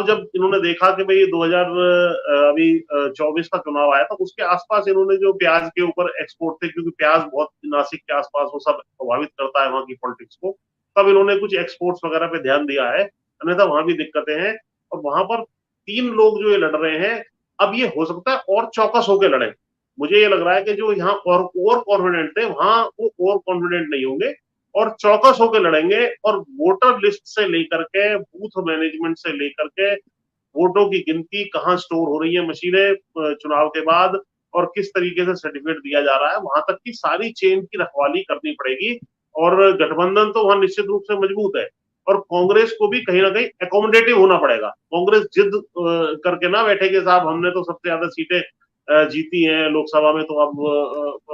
जब इन्होंने देखा कि भाई 2024 का चुनाव आया था, उसके आसपास इन्होंने जो प्याज के ऊपर एक्सपोर्ट थे, क्योंकि प्याज बहुत नासिक के आसपास वो सब प्रभावित करता है वहां की पॉलिटिक्स को, तब इन्होंने कुछ एक्सपोर्ट्स वगैरह पे ध्यान दिया है, अन्यथा वहां भी दिक्कतें हैं। और वहां पर 3 लोग जो ये लड़ रहे हैं, अब ये हो सकता है और चौकस होकर लड़े। मुझे ये लग रहा है कि जो यहाँ और कॉन्फिडेंट थे वहां वो और कॉन्फिडेंट नहीं होंगे और चौकस होकर लड़ेंगे, और वोटर लिस्ट से लेकर के बूथ मैनेजमेंट से लेकर के वोटों की गिनती, कहाँ स्टोर हो रही है मशीनें चुनाव के बाद, और किस तरीके से सर्टिफिकेट दिया जा रहा है, वहां तक की सारी चेन की रखवाली करनी पड़ेगी। और गठबंधन तो वहां निश्चित रूप से मजबूत है, और कांग्रेस को भी कहीं ना कहीं एकोमोडेटिव होना पड़ेगा। कांग्रेस जिद करके ना बैठे कि साहब हमने तो सबसे ज्यादा सीटें जीती हैं लोकसभा में, तो अब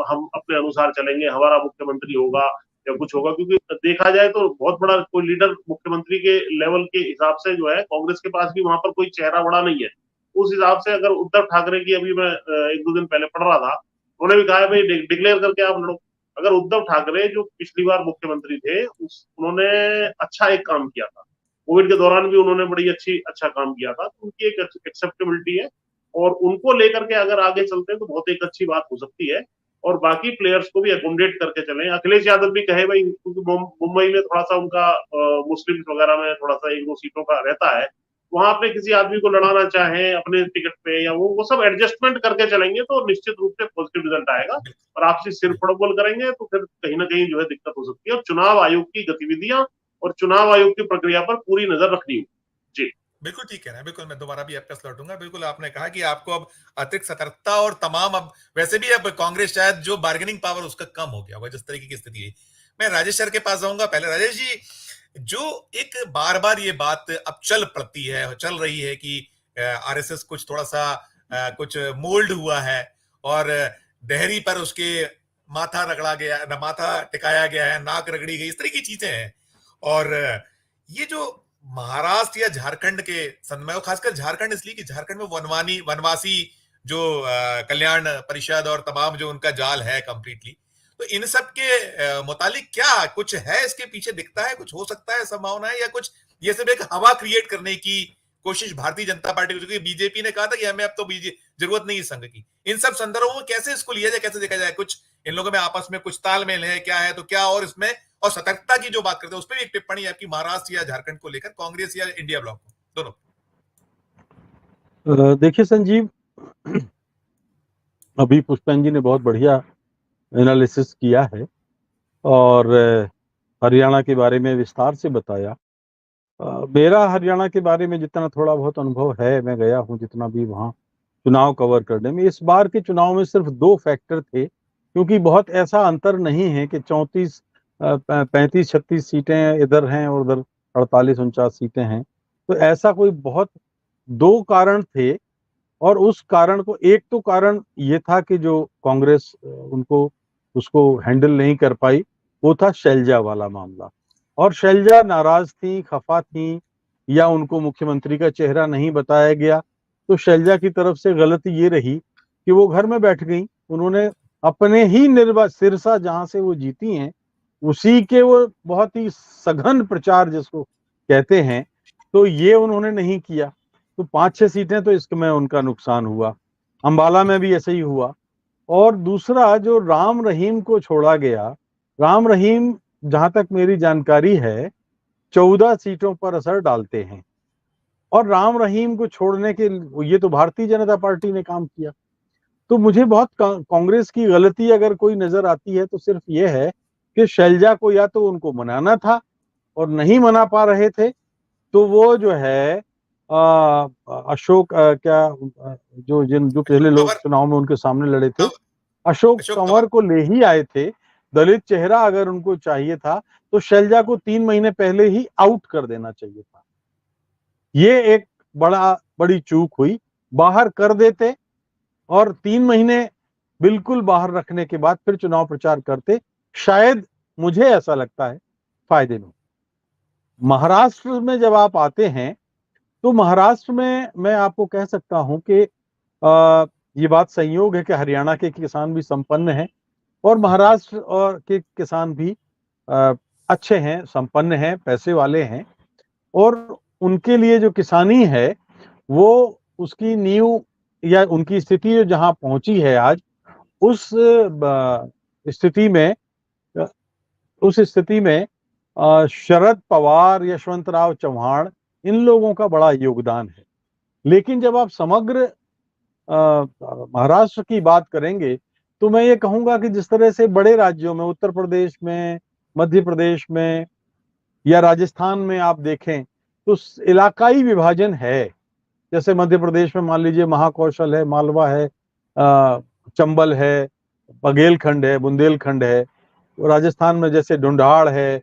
हम अपने अनुसार चलेंगे, हमारा मुख्यमंत्री होगा या कुछ होगा। क्योंकि देखा जाए तो बहुत बड़ा कोई लीडर मुख्यमंत्री के लेवल के हिसाब से जो है कांग्रेस के पास भी वहां पर कोई चेहरा बड़ा नहीं है। उस हिसाब से अगर उद्धव ठाकरे की, अभी मैं 1-2 दिन पहले पढ़ रहा था, उन्होंने भी कहा है भाई डिक्लेयर करके आप लड़ो। अगर उद्धव ठाकरे जो पिछली बार मुख्यमंत्री थे, उन्होंने अच्छा एक काम किया था, कोविड के दौरान भी उन्होंने बड़ी अच्छा काम किया था, तो उनकी एक एक्सेप्टेबिलिटी है, और उनको लेकर के अगर आगे चलते हैं तो बहुत एक अच्छी बात हो सकती है। और बाकी प्लेयर्स को भी एकोमोडेट करके चलें। अखिलेश यादव भी कहे भाई, क्योंकि मुंबई में थोड़ा सा उनका मुस्लिम वगैरह में थोड़ा सा 1-2 सीटों का रहता है, वहां अपने किसी आदमी को लड़ाना चाहे अपने टिकट पे, या वो सब एडजस्टमेंट करके चलेंगे तो निश्चित रूप से पॉजिटिव रिजल्ट आएगा। और आपसी सिर फड़बोल करेंगे तो फिर कहीं ना कहीं जो है दिक्कत हो सकती है। और चुनाव आयोग की गतिविधियां और चुनाव आयोग की प्रक्रिया पर पूरी नजर रखनी होगी। जी बिल्कुल ठीक कह रहे हैं, बिल्कुल। मैं दोबारा भी आपके पास लौटूंगा। बिल्कुल आपने कहा कि आपको अब अतिरिक्त सतर्कता और तमाम, अब वैसे भी अब कांग्रेस शायद जो बार्गेनिंग पावर उसका कम हो गया होगा जिस तरीके की स्थिति है। मैं राजेश सर के पास जाऊंगा पहले। राजेश जी, जो एक बार बार ये बात अब चल रही है कि आरएसएस कुछ थोड़ा सा कुछ मोल्ड हुआ है और डेहरी पर उसके माथा रगड़ा गया, माथा टिकाया गया है, नाक रगड़ी गई, इस तरह की चीजें हैं। और ये जो महाराष्ट्र या झारखंड के संदर्भ में, खासकर झारखंड इसलिए कि झारखंड में वनवासी जो कल्याण परिषद और तमाम जो उनका जाल है कंप्लीटली, तो इन सब के मुतालिक क्या कुछ है इसके पीछे दिखता है, कुछ हो सकता है, संभावना है, या कुछ ये सिर्फ एक हवा क्रिएट करने की कोशिश भारतीय जनता पार्टी की, क्योंकि बीजेपी ने कहा था कि हमें अब तो जरूरत नहीं है संघ की। इन सब संदर्भों में कैसे इसको लिया जाए, कैसे देखा जाए, कुछ इन लोगों में आपस में कुछ तालमेल है क्या है, तो क्या, और इसमें और सतर्कता की जो बात करते हैं उस पर भी एक टिप्पणी आपकी महाराष्ट्र या झारखंड को लेकर, कांग्रेस या इंडिया ब्लॉक को, दोनों। देखिए संजीव, अभी पुष्पन जी ने बहुत बढ़िया एनालिसिस किया है और हरियाणा के बारे में विस्तार से बताया। मेरा हरियाणा के बारे में जितना थोड़ा बहुत अनुभव है, मैं गया हूँ जितना भी वहाँ चुनाव कवर करने में, इस बार के चुनाव में सिर्फ 2 फैक्टर थे, क्योंकि बहुत ऐसा अंतर नहीं है कि 34 35-36 सीटें इधर हैं और उधर 48-49 सीटें हैं। तो ऐसा कोई बहुत 2 कारण थे, और उस कारण को, एक तो कारण ये था कि जो कांग्रेस उसको हैंडल नहीं कर पाई, वो था शैलजा वाला मामला। और शैलजा नाराज थी, खफा थी, या उनको मुख्यमंत्री का चेहरा नहीं बताया गया। तो शैलजा की तरफ से गलती ये रही कि वो घर में बैठ गई। उन्होंने अपने ही सिरसा जहां से वो जीती हैं, उसी के वो बहुत ही सघन प्रचार जिसको कहते हैं, तो ये उन्होंने नहीं किया। तो 5-6 सीटें तो इसमें उनका नुकसान हुआ। अंबाला में भी ऐसे ही हुआ। और दूसरा, जो राम रहीम को छोड़ा गया, राम रहीम जहां तक मेरी जानकारी है 14 सीटों पर असर डालते हैं, और राम रहीम को छोड़ने के, ये तो भारतीय जनता पार्टी ने काम किया। तो मुझे बहुत कांग्रेस की गलती अगर कोई नजर आती है तो सिर्फ ये है कि शैलजा को या तो उनको मनाना था और नहीं मना पा रहे थे, तो वो जो है अशोक जो पहले लोग चुनाव में उनके सामने लड़े थे, अशोक तंवर को ले ही आए थे। दलित चेहरा अगर उनको चाहिए था तो शैलजा को 3 महीने पहले ही आउट कर देना चाहिए था। ये एक बड़ी चूक हुई। बाहर कर देते और 3 महीने बिल्कुल बाहर रखने के बाद फिर चुनाव प्रचार करते, शायद, मुझे ऐसा लगता है, फायदे में। महाराष्ट्र में जब आप आते हैं तो महाराष्ट्र में मैं आपको कह सकता हूं कि ये बात संयोग है कि हरियाणा के किसान भी संपन्न हैं और महाराष्ट्र और के किसान भी अच्छे हैं, संपन्न हैं, पैसे वाले हैं, और उनके लिए जो किसानी है वो उसकी नींव या उनकी स्थिति जहां पहुंची है आज, उस स्थिति में शरद पवार, यशवंतराव चव्हाण, इन लोगों का बड़ा योगदान है। लेकिन जब आप समग्र महाराष्ट्र की बात करेंगे तो मैं ये कहूंगा कि जिस तरह से बड़े राज्यों में, उत्तर प्रदेश में, मध्य प्रदेश में या राजस्थान में आप देखें तो इलाकाई विभाजन है। जैसे मध्य प्रदेश में मान लीजिए महाकौशल है, मालवा है, चंबल है, बघेलखंड है, बुंदेलखंड है। राजस्थान में जैसे ढूंढाड़ है,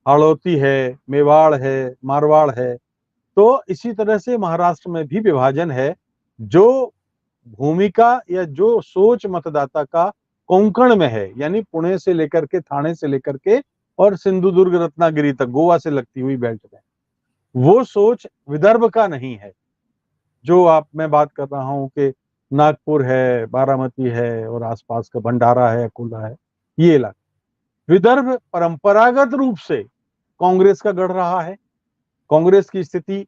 हाड़ौती है, मेवाड़ है, मारवाड़ है। तो इसी तरह से महाराष्ट्र में भी विभाजन है। जो भूमिका या जो सोच मतदाता का कोंकण में है, यानी पुणे से लेकर के, थाने से लेकर के और सिंधुदुर्ग रत्नागिरी तक, गोवा से लगती हुई बेल्ट में, वो सोच विदर्भ का नहीं है। जो मैं बात कर रहा हूं कि नागपुर है, बारामती है और आसपास का भंडारा है, अकोला है, ये इलाका। विदर्भ परंपरागत रूप से कांग्रेस का गढ़ रहा है, कांग्रेस की स्थिति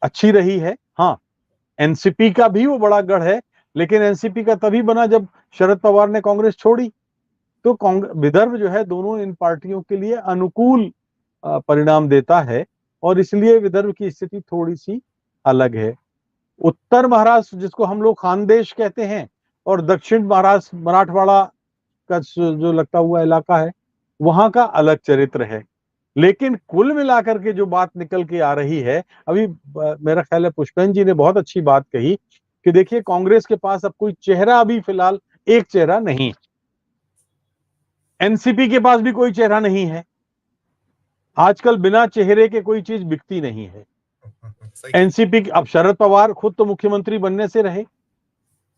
अच्छी रही है। हाँ, एनसीपी का भी वो बड़ा गढ़ है, लेकिन एनसीपी का तभी बना जब शरद पवार ने कांग्रेस छोड़ी। तो विदर्भ जो है दोनों इन पार्टियों के लिए अनुकूल परिणाम देता है, और इसलिए विदर्भ की स्थिति थोड़ी सी अलग है। उत्तर महाराष्ट्र, जिसको हम लोग खानदेश कहते हैं, और दक्षिण महाराष्ट्र, मराठवाड़ा का जो लगता हुआ इलाका है, वहां का अलग चरित्र है। लेकिन कुल मिलाकर के जो बात निकल के आ रही है, अभी मेरा ख्याल है पुष्पन जी ने बहुत अच्छी बात कही कि देखिए कांग्रेस के पास अब कोई चेहरा, अभी फिलहाल एक चेहरा नहीं है। एनसीपी के पास भी कोई चेहरा नहीं है। आजकल बिना चेहरे के कोई चीज बिकती नहीं है। एनसीपी, अब शरद पवार खुद तो मुख्यमंत्री बनने से रहे।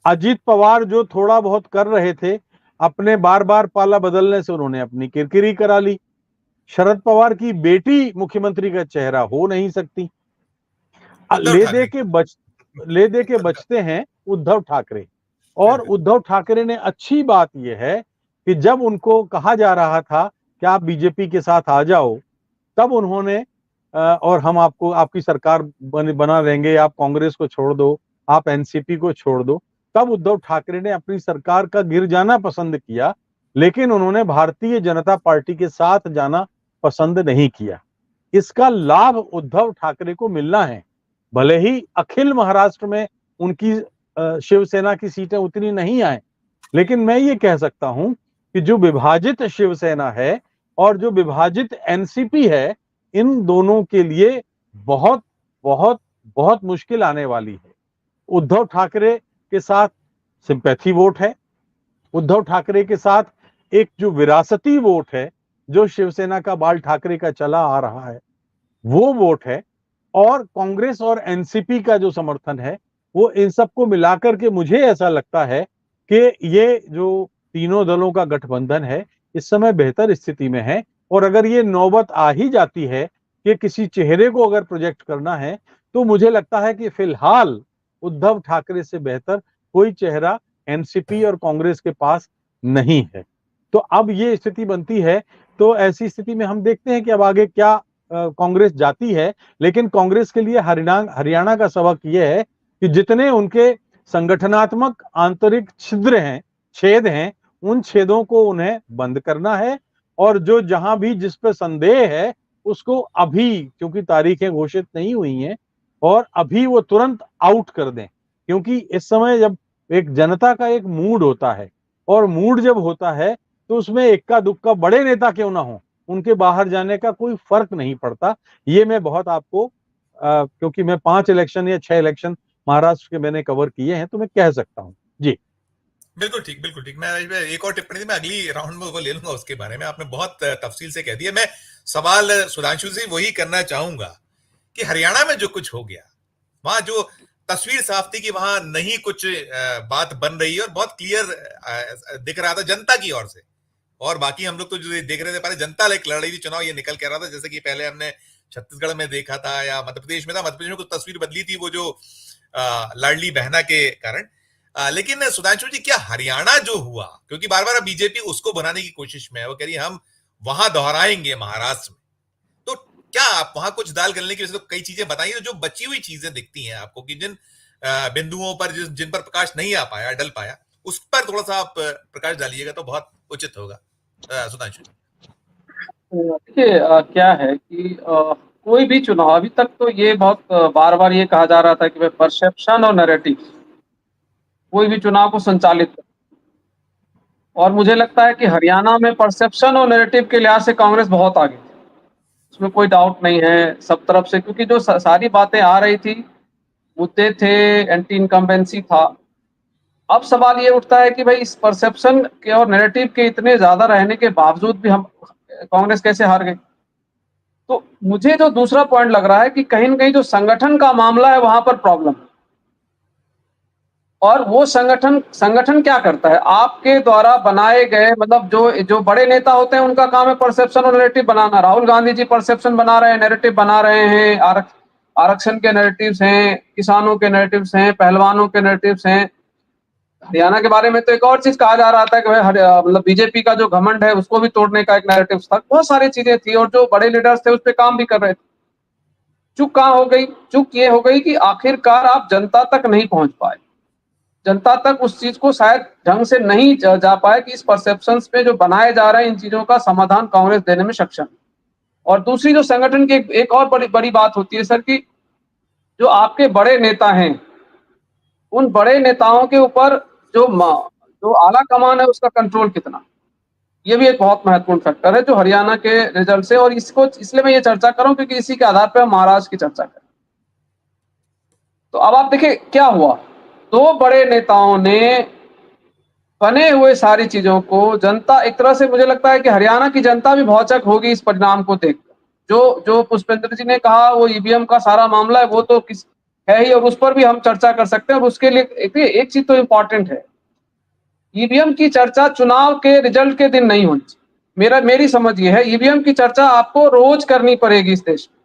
अजीत पवार जो थोड़ा बहुत कर रहे थे, अपने बार बार पाला बदलने से उन्होंने अपनी किरकिरी करा ली। शरद पवार की बेटी मुख्यमंत्री का चेहरा हो नहीं सकती। ले दे के बचते हैं उद्धव ठाकरे। और उद्धव ठाकरे ने, अच्छी बात यह है कि जब उनको कहा जा रहा था कि आप बीजेपी के साथ आ जाओ, तब उन्होंने और हम आपको आपकी सरकार बना देंगे, आप कांग्रेस को छोड़ दो, आप एनसीपी को छोड़ दो, तब उद्धव ठाकरे ने अपनी सरकार का गिर जाना पसंद किया, लेकिन उन्होंने भारतीय जनता पार्टी के साथ जाना पसंद नहीं किया। इसका लाभ उद्धव ठाकरे को मिलना है। भले ही अखिल महाराष्ट्र में उनकी शिवसेना की सीटें उतनी नहीं आए, लेकिन मैं ये कह सकता हूं कि जो विभाजित शिवसेना है और जो विभाजित एनसीपी है, इन दोनों के लिए बहुत बहुत बहुत मुश्किल आने वाली है। उद्धव ठाकरे के साथ सिंपैथी वोट है, उद्धव ठाकरे के साथ एक जो विरासती वोट है, जो शिवसेना का बाल ठाकरे का चला आ रहा है, वो वोट है, और कांग्रेस और एनसीपी का जो समर्थन है, वो इन सबको मिलाकर के मुझे ऐसा लगता है कि ये जो तीनों दलों का गठबंधन है, इस समय बेहतर स्थिति में है। और अगर ये नौबत आ ही जाती है कि किसी चेहरे को अगर प्रोजेक्ट करना है, तो मुझे लगता है कि फिलहाल उद्धव ठाकरे से बेहतर कोई चेहरा एनसीपी और कांग्रेस के पास नहीं है। तो अब ये स्थिति बनती है, तो ऐसी स्थिति में हम देखते हैं कि अब आगे क्या कांग्रेस जाती है। लेकिन कांग्रेस के लिए हरियाणा का सबक यह है कि जितने उनके संगठनात्मक आंतरिक छेद हैं, उन छेदों को उन्हें बंद करना है, और जो जहां भी जिस पे संदेह है उसको अभी, क्योंकि तारीखें घोषित नहीं हुई हैं, और अभी वो तुरंत आउट कर दें। क्योंकि इस समय जब एक जनता का एक मूड होता है, और मूड जब होता है तो उसमें इक्का दुक्का बड़े नेता क्यों ना हो, उनके बाहर जाने का कोई फर्क नहीं पड़ता। ये मैं बहुत आपको क्योंकि मैं 5 इलेक्शन या 6 इलेक्शन महाराष्ट्र के मैंने कवर किए हैं, तो मैं कह सकता हूं। जी बिल्कुल ठीक, बिल्कुल ठीक। मैं एक और टिप्पणी थी, मैं अगली राउंड में वो ले लूंगा उसके बारे में। आपने बहुत तफसील से कह दिया। मैं सवाल सुधांशु से वही करना चाहूंगा कि हरियाणा में जो कुछ हो गया, वहां जो तस्वीर साफ थी कि वहां नहीं कुछ बात बन रही है, और बहुत क्लियर दिख रहा था जनता की ओर से। और बाकी हम लोग तो जो देख रहे थे, पहले जनता एक लड़ रही थी चुनाव, ये निकल के आ रहा था, जैसे कि पहले हमने छत्तीसगढ़ में देखा था या मध्य प्रदेश में था। मध्य प्रदेश में कुछ तस्वीर बदली थी, वो जो लाडली बहना के कारण। लेकिन सुधांशु जी, क्या हरियाणा जो हुआ, क्योंकि बार बार बीजेपी उसको बनाने की कोशिश में है, वो कह रही है हम वहां दोहराएंगे महाराष्ट्र में, तो क्या आप वहां कुछ दाल गलने की वजह से तो कई चीजें बताइए, तो जो बची हुई चीजें दिखती हैं आपको कि जिन बिंदुओं पर जिन पर प्रकाश नहीं आ पाया, डल पाया, उस पर थोड़ा सा आप प्रकाश डालिएगा तो बहुत उचित होगा। सुधांशु जी। देखिए, क्या है कि कोई भी चुनाव, अभी तक तो ये बहुत बार बार ये कहा जा रहा था कि भाई परसेप्शन और नैरेटिव कोई भी चुनाव को संचालित कर, और मुझे लगता है कि हरियाणा में परसेप्शन और नैरेटिव के लिहाज से कांग्रेस बहुत आगे थी, उसमें कोई डाउट नहीं है सब तरफ से, क्योंकि जो सारी बातें आ रही थी, मुद्दे थे, एंटी इनकम्बेंसी था। अब सवाल ये उठता है कि भाई इस परसेप्शन के और नैरेटिव के इतने ज्यादा रहने के बावजूद भी हम कांग्रेस कैसे हार गई। तो मुझे जो दूसरा पॉइंट लग रहा है कि कहीं न कहीं जो संगठन का मामला है, वहां पर प्रॉब्लम है। और वो संगठन क्या करता है, आपके द्वारा बनाए गए, मतलब जो बड़े नेता होते हैं उनका काम है परसेप्शन और नैरेटिव बनाना। राहुल गांधी जी परसेप्शन बना रहे हैं, नैरेटिव बना रहे हैं, आरक्षण के नैरेटिव्स हैं, किसानों के नैरेटिव्स हैं, पहलवानों के नैरेटिव्स हैं। हरियाणा के बारे में तो एक और चीज कहा जा रहा था कि मतलब बीजेपी का जो घमंड है उसको भी तोड़ने का एक नैरेटिव था। बहुत सारी चीजें थी, और जो बड़े लीडर्स थे उस पर काम भी कर रहे थे। चूक कहाँ हो गई? चूक ये हो गई कि आखिरकार आप जनता तक नहीं पहुंच पाए, जनता तक उस चीज को शायद ढंग से नहीं जा पाए कि इस परसेप्शंस पे जो बनाए जा रहे हैं, इन चीजों का समाधान कांग्रेस देने में सक्षम। और दूसरी जो संगठन की एक और बड़ी बात होती है सर, कि जो आपके बड़े नेता हैं, उन बड़े नेताओं के ऊपर जो आला कमान है उसका कंट्रोल कितना, ये भी एक बहुत महत्वपूर्ण फैक्टर है जो हरियाणा के रिजल्ट से। और इसको इसलिए मैं ये चर्चा कर रहा हूं क्योंकि इसी के आधार पर हम महाराष्ट्र की चर्चा करें। तो अब आप देखिए क्या हुआ, दो बड़े नेताओं ने बने हुए सारी चीजों को, जनता एक तरह से मुझे लगता है कि हरियाणा की जनता भी भौचक होगी इस परिणाम को देखकर। जो पुष्पेंद्र जी ने कहा वो ईवीएम का सारा मामला है, वो तो है ही, और उस पर भी हम चर्चा कर सकते हैं। और उसके लिए एक चीज तो इम्पोर्टेंट है, ईवीएम की चर्चा चुनाव के रिजल्ट के दिन नहीं होनी चाहिए। मेरी समझ ये है, ईवीएम की चर्चा आपको रोज करनी पड़ेगी इस देश में।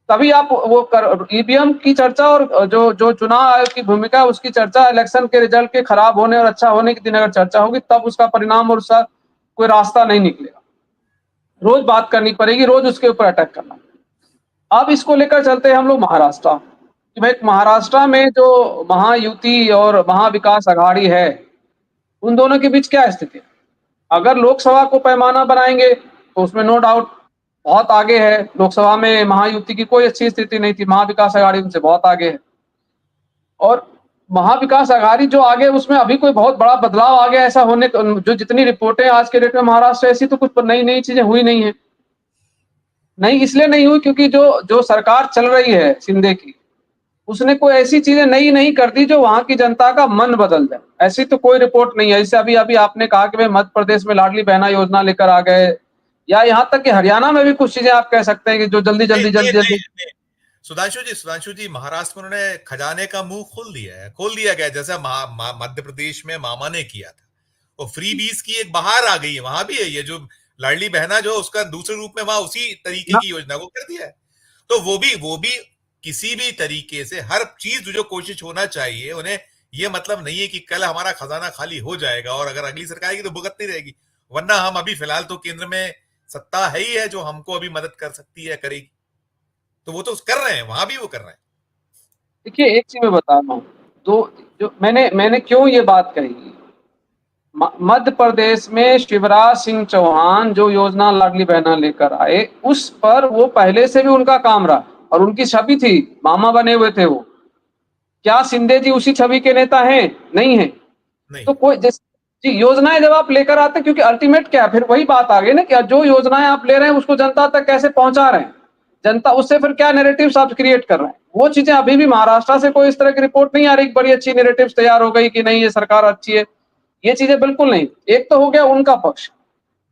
तभी आप वो ईवीएम की चर्चा और जो जो चुनाव आयोग की भूमिका है उसकी चर्चा, इलेक्शन के रिजल्ट के खराब होने और अच्छा होने के दिन अगर चर्चा होगी तब उसका परिणाम और उसका कोई रास्ता नहीं निकलेगा। रोज बात करनी पड़ेगी, रोज उसके ऊपर अटैक करना। अब इसको लेकर चलते हैं हम लोग महाराष्ट्र कि भाई महाराष्ट्र में जो महायुति और महाविकास आघाड़ी है उन दोनों के बीच क्या स्थिति है। अगर लोकसभा को पैमाना बनाएंगे तो उसमें नो डाउट बहुत आगे है। लोकसभा में महायुति की कोई अच्छी स्थिति नहीं थी, महाविकास आघाड़ी उनसे बहुत आगे है। और महाविकास आघाड़ी जो आगे उसमें अभी कोई बहुत बड़ा बदलाव आ गया ऐसा होने जो जितनी रिपोर्टें आज के डेट में महाराष्ट्र ऐसी तो कुछ नई नई चीजें हुई नहीं है। नहीं इसलिए नहीं हुई क्योंकि जो जो सरकार चल रही है शिंदे की उसने कोई ऐसी चीजें नई नहीं कर दी जो वहां की जनता का मन बदल जाए। ऐसी तो कोई रिपोर्ट नहीं है। जैसे अभी अभी आपने कहा कि भाई मध्य प्रदेश में लाडली बहना योजना लेकर आ गए, या यहाँ तक कि हरियाणा में भी कुछ चीजें आप कह सकते हैं कि जो जल्दी जल्दी जल्दी जल्दी। सुधांशु जी महाराष्ट्र में उन्होंने खजाने का मुंह खोल दिया गया जैसा मध्य प्रदेश में मामा ने किया था। और फ्री बीज की एक बहार आ गई है, वहां भी है ये जो लाडली बहना जो उसका दूसरे रूप में वहां उसी तरीके की योजना को कर दिया है। तो वो भी किसी भी तरीके से हर चीज जो कोशिश होना चाहिए, उन्हें ये मतलब नहीं है कि कल हमारा खजाना खाली हो जाएगा और अगर अगली सरकार आएगी तो भुगतनी रहेगी, वरना हम अभी फिलहाल तो केंद्र में सत्ता है ही है जो हमको अभी मदद कर सकती है, करेगी। तो वो तो कर रहे हैं, वहां भी वो कर रहे हैं। देखिए एक चीज मैं बता रहा हूँ, तो जो मैंने क्यों ये बात कही, मध्य प्रदेश में शिवराज सिंह चौहान जो योजना लाडली बहना लेकर आए उस पर वो पहले से भी उनका काम रहा और उनकी छवि थी, मामा बने हुए थे वो। क्या शिंदे जी उसी छवि के नेता हैं? नहीं है। नहीं। तो कोई जी योजनाएं जब आप लेकर आते हैं, क्योंकि अल्टीमेट क्या है, फिर वही बात आ गई ना कि जो योजनाएं आप ले रहे हैं उसको जनता तक कैसे पहुंचा रहे हैं, जनता उससे फिर क्या नैरेटिव्स आप क्रिएट कर रहे हैं। वो चीजें अभी भी महाराष्ट्र से कोई इस तरह की रिपोर्ट नहीं आ रही, बड़ी अच्छी नैरेटिव्स तैयार हो गई कि नहीं ये सरकार अच्छी है, ये चीजें बिल्कुल नहीं। एक तो हो गया उनका पक्ष।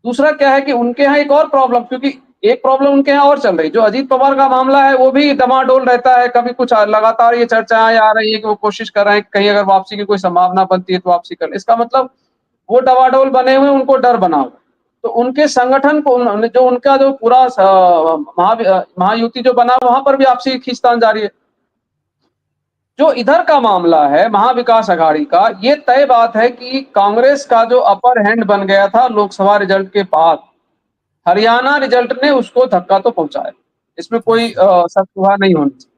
दूसरा क्या है कि उनके यहाँ एक और प्रॉब्लम, क्योंकि एक प्रॉब्लम उनके यहाँ और चल रही, जो अजीत पवार का मामला है वो भी डमाडोल रहता है। कभी कुछ लगातार ये चर्चाएं आ रही है कि वो कोशिश कर रहे हैं कहीं अगर वापसी की कोई संभावना बनती है तो वापसी कर, इसका मतलब वो डमाडोल बने हुए, उनको डर बना हुआ। तो उनके संगठन को जो उनका जो पूरा महायुति जो बना वहां पर भी आपसी खींचतान जारी है। जो इधर का मामला है महाविकास आघाड़ी का, ये तय बात है कि कांग्रेस का जो अपर हैंड बन गया था लोकसभा रिजल्ट के बाद, हरियाणा रिजल्ट ने उसको धक्का तो पहुंचाया, इसमें कोई शक नहीं होनी चाहिए।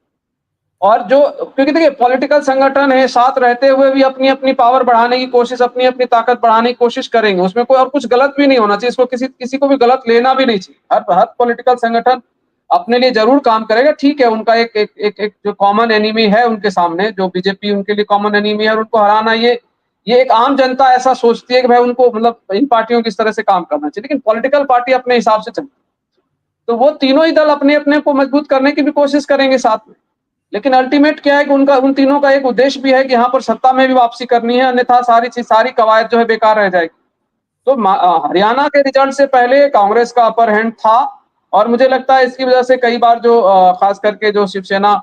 और जो क्योंकि देखिए पॉलिटिकल संगठन है, साथ रहते हुए भी अपनी अपनी पावर बढ़ाने की कोशिश, अपनी अपनी ताकत बढ़ाने की कोशिश करेंगे, उसमें कोई और कुछ गलत भी नहीं होना चाहिए। इसको किसी को भी गलत लेना भी नहीं चाहिए। हर पॉलिटिकल संगठन अपने लिए जरूर काम करेगा, ठीक है। उनका एक जो कॉमन एनिमी है उनके सामने, जो बीजेपी उनके लिए कॉमन एनिमी है और उनको हराना, ये एक आम जनता ऐसा सोचती है कि भाई उनको मतलब इन पार्टियों की इस तरह से काम करना चाहिए, लेकिन पॉलिटिकल पार्टी अपने हिसाब से चलती है। तो वो तीनों ही दल अपने अपने को मजबूत करने की भी कोशिश करेंगे साथ में, लेकिन अल्टीमेट क्या है कि उन तीनों का एक उद्देश्य भी है कि यहाँ पर सत्ता में भी वापसी करनी है, अन्यथा सारी कवायद जो है बेकार रह जाएगी। तो हरियाणा के रिजल्ट से पहले कांग्रेस का अपर हैंड था और मुझे लगता है इसकी वजह से कई बार जो खास करके जो शिवसेना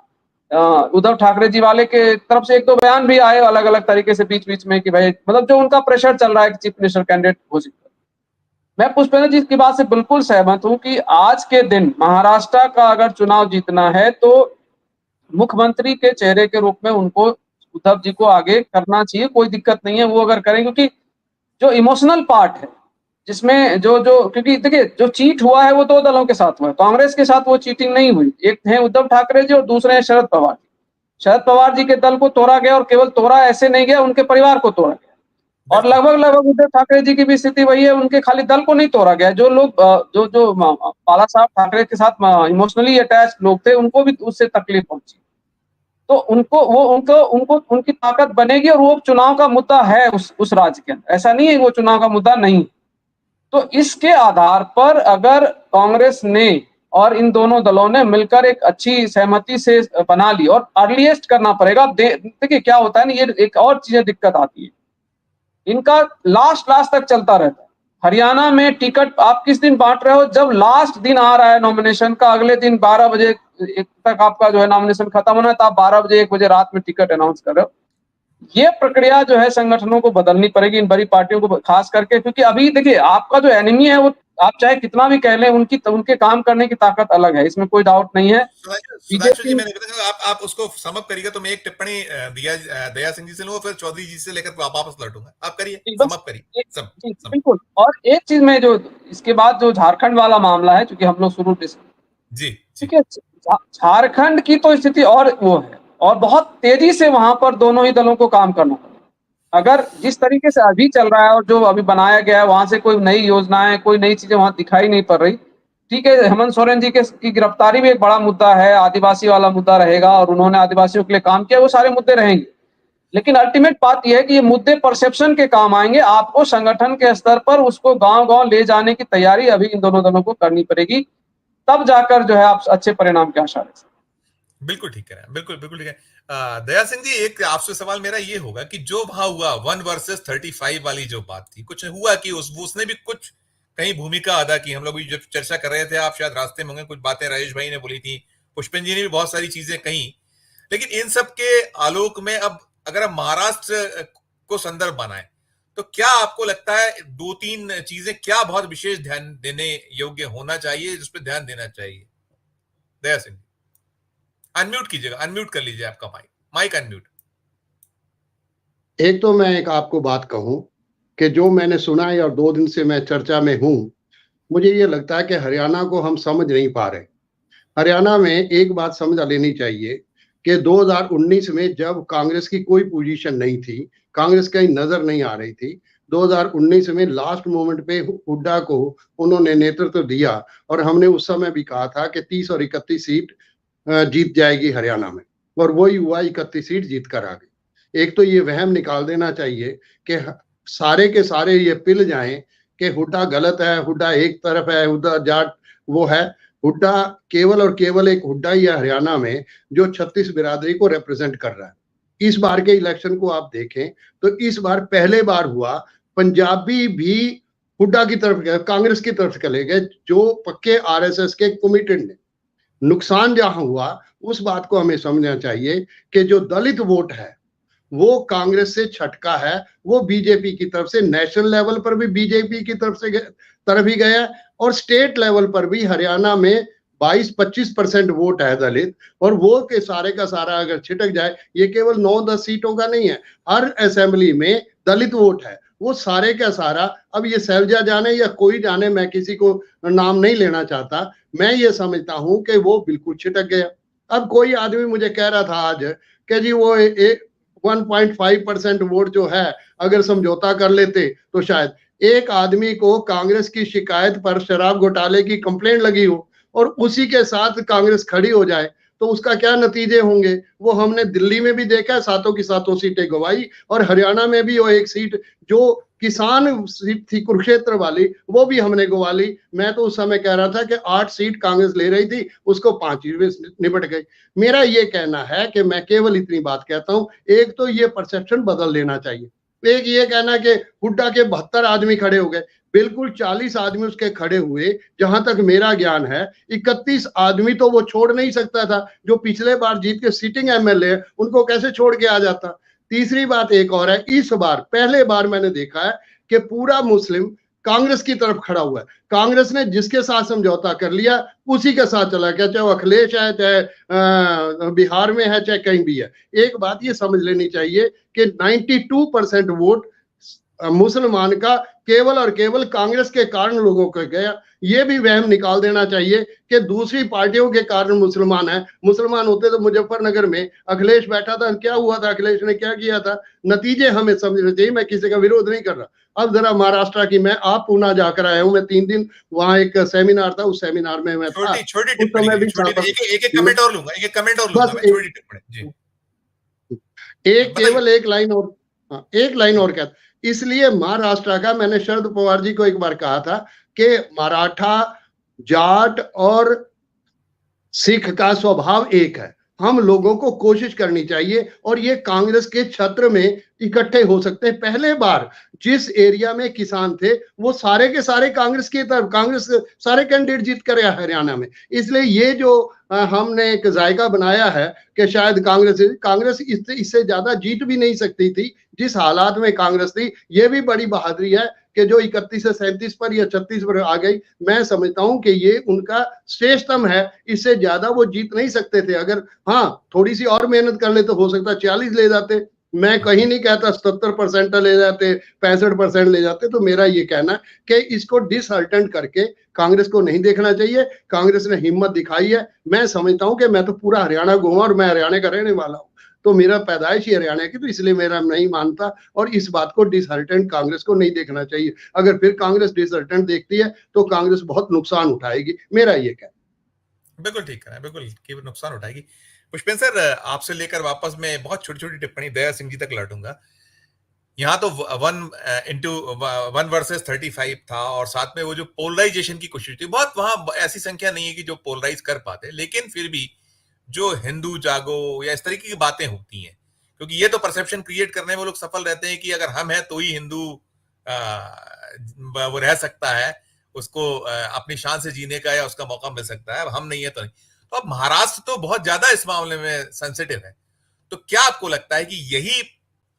उद्धव ठाकरे जी वाले के तरफ से एक दो बयान भी आए अलग अलग तरीके से बीच बीच में कि भाई मतलब जो उनका प्रेशर चल रहा है कि चीफ मिनिस्टर कैंडिडेट घोषित कर। मैं पुष्पेंद्र जी की बात से बिल्कुल सहमत हूं कि आज के दिन महाराष्ट्र का अगर चुनाव जीतना है तो मुख्यमंत्री के चेहरे के रूप में उनको उद्धव जी को आगे करना चाहिए, कोई दिक्कत नहीं है वो अगर करें, क्योंकि जो इमोशनल पार्ट है जिसमें जो क्योंकि देखिए जो चीट हुआ है वो दो दलों के साथ हुआ है, कांग्रेस के साथ वो चीटिंग नहीं हुई। एक है उद्धव ठाकरे जी और दूसरे हैं शरद पवार जी। शरद पवार जी के दल को तोड़ा गया और केवल तोड़ा ऐसे नहीं गया, उनके परिवार को तोड़ा गया। और लगभग उद्धव ठाकरे जी की भी स्थिति वही है, उनके खाली दल को नहीं तोड़ा गया, जो लोग जो बाला साहब ठाकरे के साथ इमोशनली अटैच लोग थे उनको भी उससे तकलीफ पहुंची। तो उनको उनकी ताकत बनेगी और वो चुनाव का मुद्दा है उस राज्य के अंदर, ऐसा नहीं है वो चुनाव का मुद्दा नहीं। तो इसके आधार पर अगर कांग्रेस ने और इन दोनों दलों ने मिलकर एक अच्छी सहमति से बना ली, और अर्लीस्ट करना पड़ेगा। देखिए क्या होता है ना, ये एक और चीजें दिक्कत आती है, इनका लास्ट तक चलता रहता है। हरियाणा में टिकट आप किस दिन बांट रहे हो, जब लास्ट दिन आ रहा है नॉमिनेशन का, अगले दिन 12 बजे तक आपका जो है नॉमिनेशन खत्म होना है, तो आप 12 बजे 1 बजे रात में टिकट अनाउंस कर रहे हो। ये प्रक्रिया जो है संगठनों को बदलनी पड़ेगी, इन बड़ी पार्टियों को खास करके, क्योंकि अभी देखिए आपका जो एनिमी है वो आप चाहे कितना भी कह लें, उनके काम करने की ताकत अलग है, इसमें कोई डाउट नहीं है। सुधांशु जी, मैंने कहा आप उसको सम अप करिएगा तो मैं एक टिप्पणी दया सिंह जी से लूंगा, फिर चौधरी जी से लेकर वापस लौटूंगा। आप करिए, सम अप करिए। बिल्कुल। और एक चीज में जो इसके बाद जो झारखंड वाला मामला है, क्योंकि हम लोग शुरू जी ठीक है, झारखंड की तो स्थिति और वो है, और बहुत तेजी से वहां पर दोनों ही दलों को काम करना पड़ेगा। अगर जिस तरीके से अभी चल रहा है और जो अभी बनाया गया है, वहां से कोई नई योजनाएं, कोई नई चीजें वहां दिखाई नहीं पड़ रही। ठीक है, हेमंत सोरेन जी की गिरफ्तारी भी एक बड़ा मुद्दा है, आदिवासी वाला मुद्दा रहेगा, और उन्होंने आदिवासियों के लिए काम किया, वो सारे मुद्दे रहेंगे। लेकिन अल्टीमेट बात यह है कि ये मुद्दे परसेप्शन के काम आएंगे। आपको संगठन के स्तर पर उसको गांव-गांव ले जाने की तैयारी अभी इन दोनों दलों को करनी पड़ेगी, तब जाकर जो है आप अच्छे परिणाम की आशा रख सकते हैं। बिल्कुल ठीक कह रहे हैं, बिल्कुल बिल्कुल ठीक है। दया सिंह जी, एक आपसे सवाल मेरा ये होगा कि जो वहां हुआ 1 वर्सेस 35 वाली जो बात थी, कुछ हुआ कि उसने भी कुछ कहीं भूमिका अदा की। हम लोग भी जब चर्चा कर रहे थे, आप शायद रास्ते में होंगे, कुछ बातें राजेश भाई ने बोली थी, पुष्पन जी ने भी बहुत सारी चीजें कही। लेकिन इन सब के आलोक में अब अगर हम महाराष्ट्र को संदर्भ बनाएं, तो क्या आपको लगता है 2-3 चीजें क्या बहुत विशेष ध्यान देने योग्य होना चाहिए, जिस पर ध्यान देना चाहिए? दया सिंह, अनम्यूट कीजिएगा, अनम्यूट कर लीजिए आपका माइक अनम्यूट। एक तो मैं एक आपको बात कहूं कि जो मैंने सुना है और 2 दिन से मैं चर्चा में हूं, मुझे ये लगता है कि हरियाणा को हम समझ नहीं पा रहे। हरियाणा में एक बात समझ लेनी चाहिए कि 2019 में जब कांग्रेस की कोई पोजीशन नहीं थी, कांग्रेस कहीं नजर नहीं आ रही थी, 2019 में लास्ट मोमेंट पे हुड्डा को उन्होंने नेतृत्व दिया और हमने उस समय भी कहा था कि 30 और 31 सीट जीत जाएगी हरियाणा में, और वही हुआ, 31 सीट जीत कर आ गई। एक तो ये वहम निकाल देना चाहिए कि सारे के सारे ये पिल जाएं कि हुड्डा गलत है, हुड्डा एक तरफ है, हुड्डा जाट वो है। हुड्डा केवल और केवल एक हुड्डा ही है हरियाणा में जो 36 बिरादरी को रिप्रेजेंट कर रहा है। इस बार के इलेक्शन को आप देखें तो इस बार पहले बार हुआ, पंजाबी भी हुड्डा की तरफ गए, कांग्रेस की तरफ चले गए, जो पक्के आरएसएस के कमिटेड ने। नुकसान जहां हुआ उस बात को हमें समझना चाहिए कि जो दलित वोट है वो कांग्रेस से छटका है, वो बीजेपी की तरफ से, नेशनल लेवल पर भी बीजेपी की तरफ ही गया, और स्टेट लेवल पर भी हरियाणा में 22-25% वोट है दलित, और वो के सारे का सारा अगर छिटक जाए, ये केवल 9-10 सीटों का नहीं है, हर असेंबली में दलित वोट है, वो सारे का सारा। अब ये सैलजा जाने या कोई जाने, मैं किसी को नाम नहीं लेना चाहता, मैं ये समझता हूं कि वो बिल्कुल छिटक गया। अब कोई आदमी मुझे कह रहा था आज कि जी वो 1.5% वोट जो है अगर समझौता कर लेते तो शायद। एक आदमी को कांग्रेस की शिकायत पर शराब घोटाले की कंप्लेंट लगी हो और उसी के साथ कांग्रेस खड़ी हो जाए तो उसका क्या नतीजे होंगे, वो हमने दिल्ली में भी देखा, सातों की सातों सीटें गवाई, और हरियाणा में भी वो एक सीट जो किसान सीट थी कुरुक्षेत्र वाली, वो भी हमने गवा ली। मैं तो उस समय कह रहा था कि 8 सीट कांग्रेस ले रही थी, उसको 5 ही में निपट गई। मेरा ये कहना है कि मैं केवल इतनी बात कहता हूं, एक तो ये परसेप्शन बदल लेना चाहिए। एक ये कहना कि हुड्डा के 72 आदमी खड़े हो गए, बिल्कुल 40 आदमी उसके खड़े हुए, जहां तक मेरा ज्ञान है 31 आदमी तो वो छोड़ नहीं सकता था, जो पिछले बार जीत के सिटिंग एमएलए उनको कैसे छोड़ के आ जाता। तीसरी बात एक और है, इस बार पहले बार मैंने देखा है कि पूरा मुस्लिम कांग्रेस की तरफ खड़ा हुआ है। कांग्रेस ने जिसके साथ समझौता कर लिया उसी के साथ चला गया, चाहे वो अखिलेश है, चाहे बिहार में है, चाहे कहीं भी है। एक बात ये समझ लेनी चाहिए कि 92% वोट मुसलमान का केवल और केवल कांग्रेस के कारण लोगों को गया। ये भी वहम निकाल देना चाहिए कि दूसरी पार्टियों के कारण मुसलमान है। मुसलमान होते तो मुजफ्फरनगर में अखिलेश बैठा था, क्या हुआ था, अखिलेश ने क्या किया था, नतीजे हमें समझने चाहिए। मैं किसी का विरोध नहीं कर रहा। अब जरा महाराष्ट्र की, मैं आप पूना जाकर आया हूं, मैं 3 दिन वहां एक सेमिनार था, उस सेमिनार में मैं था। एक कमेंट और लूंगा, केवल एक लाइन और कहता, इसलिए महाराष्ट्र का मैंने शरद पवार जी को एक बार कहा था कि मराठा, जाट और सिख का स्वभाव एक है। हम लोगों को कोशिश करनी चाहिए और ये कांग्रेस के छत्र में इकट्ठे हो सकते हैं। पहले बार जिस एरिया में किसान थे वो सारे के सारे कांग्रेस की तरफ, कांग्रेस सारे कैंडिडेट जीत कर आया हरियाणा में। इसलिए ये जो हमने एक जायका बनाया है कि शायद कांग्रेस इससे ज्यादा जीत भी नहीं सकती थी जिस हालात में कांग्रेस थी। ये भी बड़ी बहादुरी है कि जो 31 से 37 पर या 36 पर आ गई, मैं समझता हूं कि ये उनका श्रेष्ठतम है। इससे ज्यादा वो जीत नहीं सकते थे। अगर हाँ थोड़ी सी और मेहनत कर ले तो हो सकता 40 ले जाते। मैं कहीं नहीं कहता 77% ले जाते, 65% ले जाते। तो मेरा ये कहना है कि इसको डिसहर्टेंड करके कांग्रेस को नहीं देखना चाहिए। कांग्रेस ने हिम्मत दिखाई है। मैं समझता हूं कि मैं तो पूरा हरियाणा घूमा और मैं हरियाणा का रहने वाला हूं, तो मेरा पैदाइश ही हरियाणा की, तो इसलिए मेरा नहीं मानता। और इस बात को डिसहर्टेंड कांग्रेस को नहीं देखना चाहिए। अगर फिर कांग्रेस डिसहर्टेंड देखती है तो कांग्रेस बहुत नुकसान उठाएगी। मेरा ये कहना। बिल्कुल ठीक है, बिल्कुल कि नुकसान उठाएगी। पुष्पेंद्र सर, आपसे लेकर वापस मैं बहुत छोटी छोटी टिप्पणी दया सिंह जी तक लौटूंगा। यहाँ तो 1 वर्सेस 35 था, और साथ में वो जो पोलराइजेशन की कोशिश थी, बहुत वहां ऐसी संख्या नहीं है कि जो पोलराइज कर पाते, लेकिन फिर भी जो हिंदू जागो या इस तरीके की बातें होती हैं, क्योंकि ये तो परसेप्शन क्रिएट करने में वो लोग सफल रहते हैं कि अगर हम हैं तो ही हिंदू वो रह सकता है, उसको अपनी शान से जीने का या उसका मौका मिल सकता है, हम नहीं है तो नहीं। तो अब महाराष्ट्र तो बहुत ज्यादा इस मामले में सेंसिटिव है। तो क्या आपको लगता है कि यही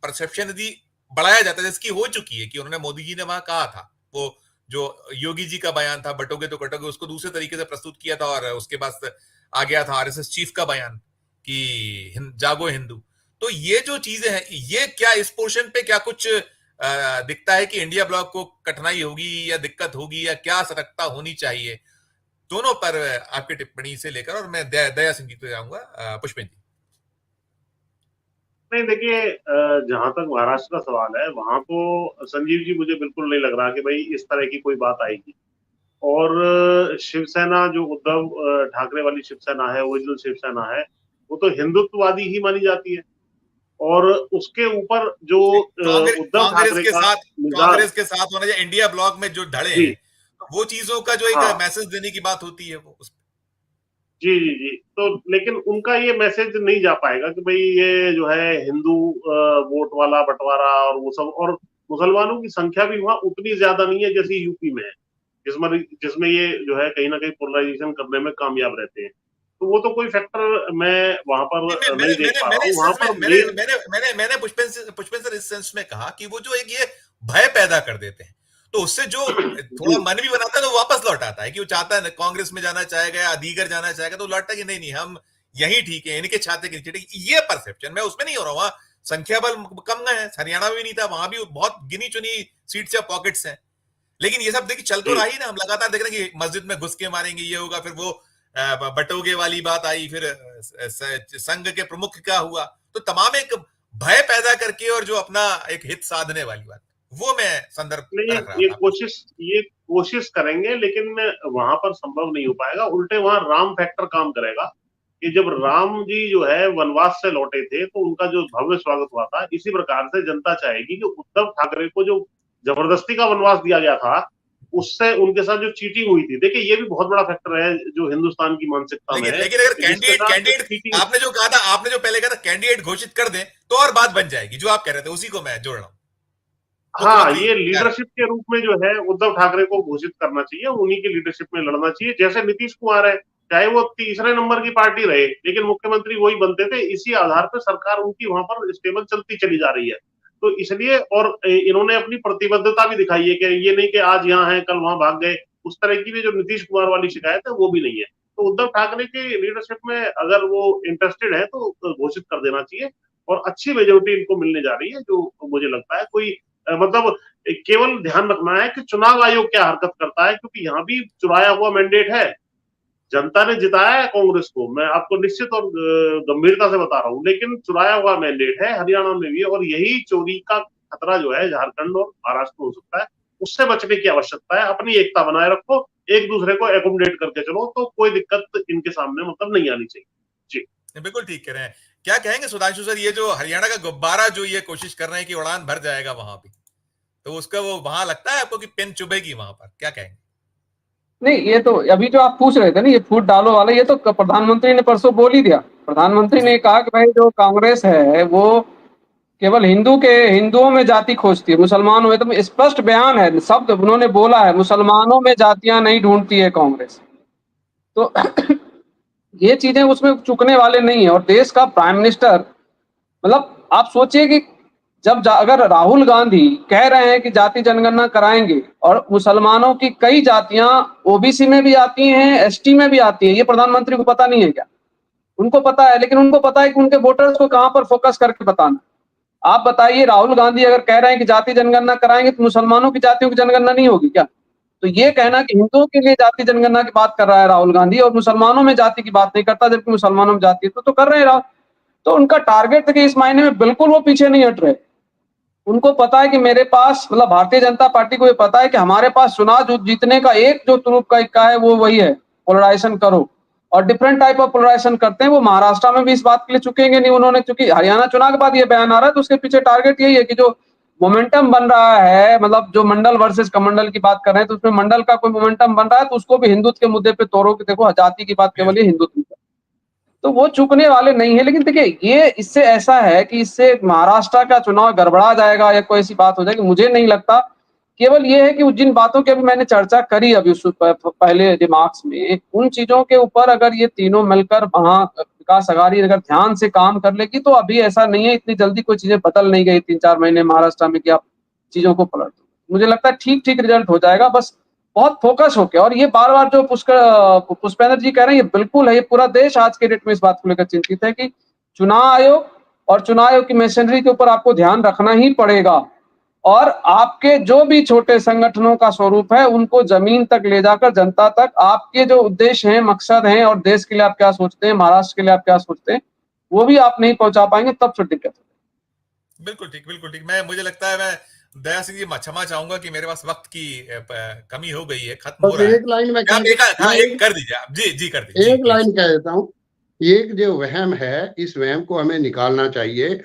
परसेप्शन यदि बढ़ाया जाता है, जिसकी हो चुकी है कि उन्होंने मोदी जी ने वहां कहा था, वो जो योगी जी का बयान था बटोगे तो कटोगे, उसको दूसरे तरीके से प्रस्तुत किया था, और उसके बाद आ गया था आरएसएस चीफ का बयान कि जागो हिंदू। तो ये जो चीजें हैं, ये क्या इस पोर्शन पे क्या कुछ दिखता है कि इंडिया ब्लॉक को कठिनाई होगी या दिक्कत होगी, या क्या सतर्कता होनी चाहिए? दोनों पर आपकी टिप्पणी से लेकर, और मैं दया सिंह जी को जाऊंगा। पुष्पेंद्र जी। नहीं देखिए, जहां तक महाराष्ट्र का सवाल है, वहां तो संजीव जी मुझे बिल्कुल नहीं लग रहा कि भाई इस तरह की कोई बात आएगी। और शिवसेना जो उद्धव ठाकरे वाली शिवसेना है, ओरिजिनल शिवसेना है, वो तो हिंदुत्ववादी ही मानी जाती है। और उसके ऊपर जो उद्धव ठाकरे का कांग्रेस के साथ होना, या इंडिया ब्लॉक में जो धड़े हैं, तो वो चीजों का जो एक हाँ, मैसेज देने की बात होती है वो जी जी जी। तो लेकिन उनका ये मैसेज नहीं जा पाएगा कि भाई ये जो है हिंदू वोट वाला बंटवारा और वो सब, और मुसलमानों की संख्या भी वहां उतनी ज्यादा नहीं है जैसी यूपी में है, जिसमें जिसमें ये जो है कहीं ना कहीं पोलराइजेशन करने में कामयाब रहते हैं। तो वो तो कोई फैक्टर मैं वहां पर नहीं देख पा रहा हूँ। वहां पर मैंने पुष्पेंद्र इस सेंस में कहा कि वो जो एक ये भय पैदा कर देते हैं, तो उससे जो थोड़ा मन भी बनाता है तो वापस लौट आता है कि वो चाहता है कांग्रेस में जाना चाहेगा या दीगर जाना चाहेगा, तो लौटता है कि नहीं नहीं हम यही ठीक है, इनके छाते के नीचे। ये परसेप्शन मैं उसमें नहीं हो रहा हूँ। वहां संख्या बल कम है, हरियाणा में भी नहीं था, वहां भी बहुत गिनी चुनी सीट्स या पॉकेट्स हैं। लेकिन ये सब देखिए चल तो रहा ही ना, हम लगातार देख रहे हैं कि मस्जिद में घुस के मारेंगे, ये होगा, फिर वो बटोगे वाली बात आई, फिर संघ के प्रमुख का हुआ, तो तमाम एक भय पैदा करके और जो अपना एक हित साधने वाली बात, वो मैं संदर्भ नहीं, रख रहा था। ये कोशिश करेंगे, लेकिन वहां पर संभव नहीं हो पाएगा। उल्टे वहां राम फैक्टर काम करेगा कि जब राम जी जो है वनवास से लौटे थे तो उनका जो भव्य स्वागत हुआ था, इसी प्रकार से जनता चाहेगी कि उद्धव ठाकरे को जो जबरदस्ती का वनवास दिया गया था, उससे उनके साथ जो चीटिंग हुई थी, देखिए ये भी बहुत बड़ा फैक्टर है जो हिंदुस्तान की मानसिकता में है। लेकिन अगर कैंडिडेट आपने जो कहा था, आपने जो पहले कहा था कैंडिडेट घोषित कर दें तो और बात बन जाएगी, जो आप कह रहे थे उसी को मैं जोड़ रहा हूँ। हाँ, ये लीडरशिप के रूप में जो है उद्धव ठाकरे को घोषित करना चाहिए, उन्हीं की लीडरशिप में लड़ना चाहिए। जैसे नीतीश कुमार है, चाहे वो तीसरे नंबर की पार्टी रहे, लेकिन मुख्यमंत्री वही बनते थे। इसी आधार पर सरकार उनकी वहां पर स्टेबल चलती चली जा रही है। तो इसलिए, और इन्होंने अपनी प्रतिबद्धता भी दिखाई है कि ये नहीं कि आज यहाँ है कल वहां भाग गए। उस तरह की भी जो नीतीश कुमार वाली शिकायत है वो भी नहीं है। तो उद्धव ठाकरे की लीडरशिप में अगर वो इंटरेस्टेड है तो घोषित कर देना चाहिए, और अच्छी मेजोरिटी इनको मिलने जा रही है, जो मुझे लगता है कोई मतलब केवल ध्यान रखना है कि चुनाव आयोग क्या हरकत करता है, क्योंकि यहाँ भी चुराया हुआ मैंडेट है। जनता ने जिताया है कांग्रेस को, मैं आपको निश्चित और गंभीरता से बता रहा हूँ, लेकिन चुराया हुआ मैंडेट है हरियाणा में भी, और यही चोरी का खतरा जो है झारखंड और महाराष्ट्र में हो सकता है। उससे बचने की आवश्यकता है। अपनी एकता बनाए रखो, एक दूसरे को एकोमोडेट करके चलो, तो कोई दिक्कत इनके सामने मतलब नहीं आनी चाहिए। जी बिल्कुल ठीक कह रहे हैं। क्या कहेंगे सुधांशु सर, ये जो हरियाणा का गुब्बारा जो ये कोशिश कर रहे हैं कि उड़ान भर जाएगा वहां भी, तो उसका वो वहां लगता है आपको कि पेन चुभेगी वहां पर, क्या कहेंगे? नहीं, ये तो अभी जो आप पूछ रहे थे ना, ये फूट डालो वाला, ये तो प्रधानमंत्री ने परसों बोल ही दिया। प्रधानमंत्री ने कहा कि भाई जो कांग्रेस है वो केवल हिंदुओं में जाति खोजती है, मुसलमानों में। तो स्पष्ट बयान है, शब्द उन्होंने बोला है, मुसलमानों में जातियां नहीं ढूंढती है कांग्रेस। तो ये चीजें उसमें चुकने वाले नहीं है। और देश का प्राइम मिनिस्टर, मतलब आप सोचिए कि अगर राहुल गांधी कह रहे हैं कि जाति जनगणना कराएंगे और मुसलमानों की कई जातियां ओबीसी में भी आती हैं, एसटी में भी आती है, ये प्रधानमंत्री को पता नहीं है क्या? उनको पता है, लेकिन उनको पता है कि उनके वोटर्स को कहां पर फोकस करके बताना। आप बताइए, राहुल गांधी अगर कह रहे हैं कि जाति जनगणना कराएंगे तो मुसलमानों की जातियों की जनगणना नहीं होगी क्या? तो ये कहना कि हिंदुओं के लिए जाति जनगणना की बात कर रहा है राहुल गांधी और मुसलमानों में जाति की बात नहीं करता, जबकि मुसलमानों में जाति तो कर रहे हैं राहुल। तो उनका टारगेट देखिए इस मायने में बिल्कुल वो पीछे नहीं हट रहे। उनको पता है कि मेरे पास, मतलब भारतीय जनता पार्टी को ये पता है कि हमारे पास चुनाव जीतने का एक जो तुरुप का इक्का है वो वही है, पोलराइजेशन करो, और डिफरेंट टाइप ऑफ पोलराइजेशन करते हैं। वो महाराष्ट्र में भी इस बात के लिए चुकेंगे नहीं उन्होंने, क्योंकि हरियाणा चुनाव के बाद ये बयान आ रहा है तो उसके पीछे टारगेट यही है कि जो मोमेंटम बन रहा है, मतलब जो मंडल वर्सेस कमंडल की बात कर रहे हैं, तो उसमें मंडल का कोई मोमेंटम बन रहा है तो उसको भी हिंदुत्व के मुद्दे पे तोड़ो कि देखो जाति की बात केवल ये हिंदुत्व, तो वो चुकने वाले नहीं है। लेकिन देखिए ये इससे ऐसा है कि इससे महाराष्ट्र का चुनाव गड़बड़ा जाएगा या कोई ऐसी बात हो जाएगी, मुझे नहीं लगता। केवल ये है कि जिन बातों की अभी मैंने चर्चा करी अभी उस पहले रिमार्क्स में, उन चीजों के ऊपर अगर ये तीनों मिलकर विकास अघाड़ी अगर ध्यान से काम कर लेगी तो अभी ऐसा नहीं है, इतनी जल्दी कोई चीजें बदल नहीं गई 3-4 महीने महाराष्ट्र में कि आप चीजों को पलट दो। मुझे लगता है ठीक ठीक रिजल्ट हो जाएगा, बस बहुत फोकस होके। और ये बार बार जो पुष्पेंद्र जी कह रहे हैं ये बिल्कुल है, ये पूरा देश आज के डेट में इस बात को लेकर चिंतित है कि चुनाव आयोग और चुनाव आयोग की मशीनरी के ऊपर आपको ध्यान रखना ही पड़ेगा, और आपके जो भी छोटे संगठनों का स्वरूप है उनको जमीन तक ले जाकर जनता तक आपके जो उद्देश्य हैं, मकसद हैं और देश के लिए आप क्या सोचते हैं, महाराष्ट्र के लिए आप क्या सोचते हैं, वो भी आप नहीं पहुंचा पाएंगे, तब फिर दिक्कत है। बिल्कुल ठीक, बिल्कुल ठीक। मुझे लगता है मैं दया सिंह जी क्षमा चाहूंगा कि मेरे पास वक्त की कमी हो गई है, खत्म हो रहा है। एक लाइन में एक कर दीजिए आप। जी कर दीजिए। एक लाइन कह देता हूँ, ये जो वहम है, इस वहम को हमें निकालना चाहिए।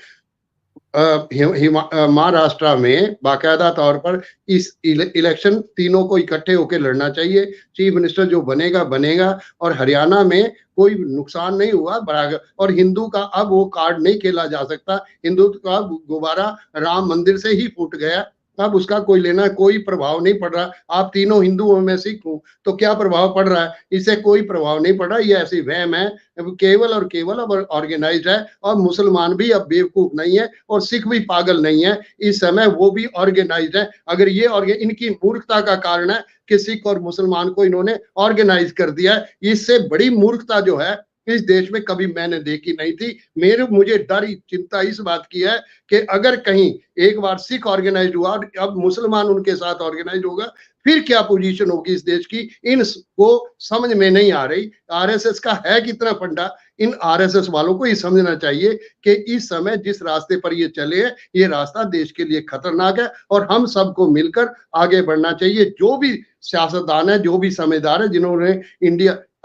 महाराष्ट्र में बाकायदा तौर पर इस इलेक्शन तीनों को इकट्ठे होकर लड़ना चाहिए। चीफ मिनिस्टर जो बनेगा बनेगा, और हरियाणा में कोई नुकसान नहीं हुआ बराबर, और हिंदू का अब वो कार्ड नहीं खेला जा सकता। हिंदुत्व का गुब्बारा राम मंदिर से ही फूट गया, अब उसका कोई लेना कोई प्रभाव नहीं पड़ रहा। आप तीनों हिंदू हो, मैं सिख हूं, तो क्या प्रभाव पड़ रहा है? इससे कोई प्रभाव नहीं पड़ रहा। ये ऐसी वहम है, केवल और केवल अब ऑर्गेनाइज्ड है, और मुसलमान भी अब बेवकूफ नहीं है और सिख भी पागल नहीं है, इस समय वो भी ऑर्गेनाइज्ड है। अगर ये इनकी मूर्खता का कारण है कि सिख और मुसलमान को इन्होंने ऑर्गेनाइज कर दिया है, इससे बड़ी मूर्खता जो है इस देश में कभी मैंने देखी नहीं थी। मुझे डर चिंता इस बात की है कि अगर कहीं एक बार सिख ऑर्गेनाइज हुआ और अब मुसलमान उनके साथ ऑर्गेनाइज होगा, फिर क्या पोजीशन होगी इस देश की, इनको समझ में नहीं आ रही। आरएसएस का है कितना फंडा, इन आरएसएस वालों को ये समझना चाहिए कि इस समय जिस रास्ते पर ये चले हैं, ये रास्ता देश के लिए खतरनाक है, और हम सबको मिलकर आगे बढ़ना चाहिए। जो भी सियासतदान है, जो भी समझदार है, जिन्होंने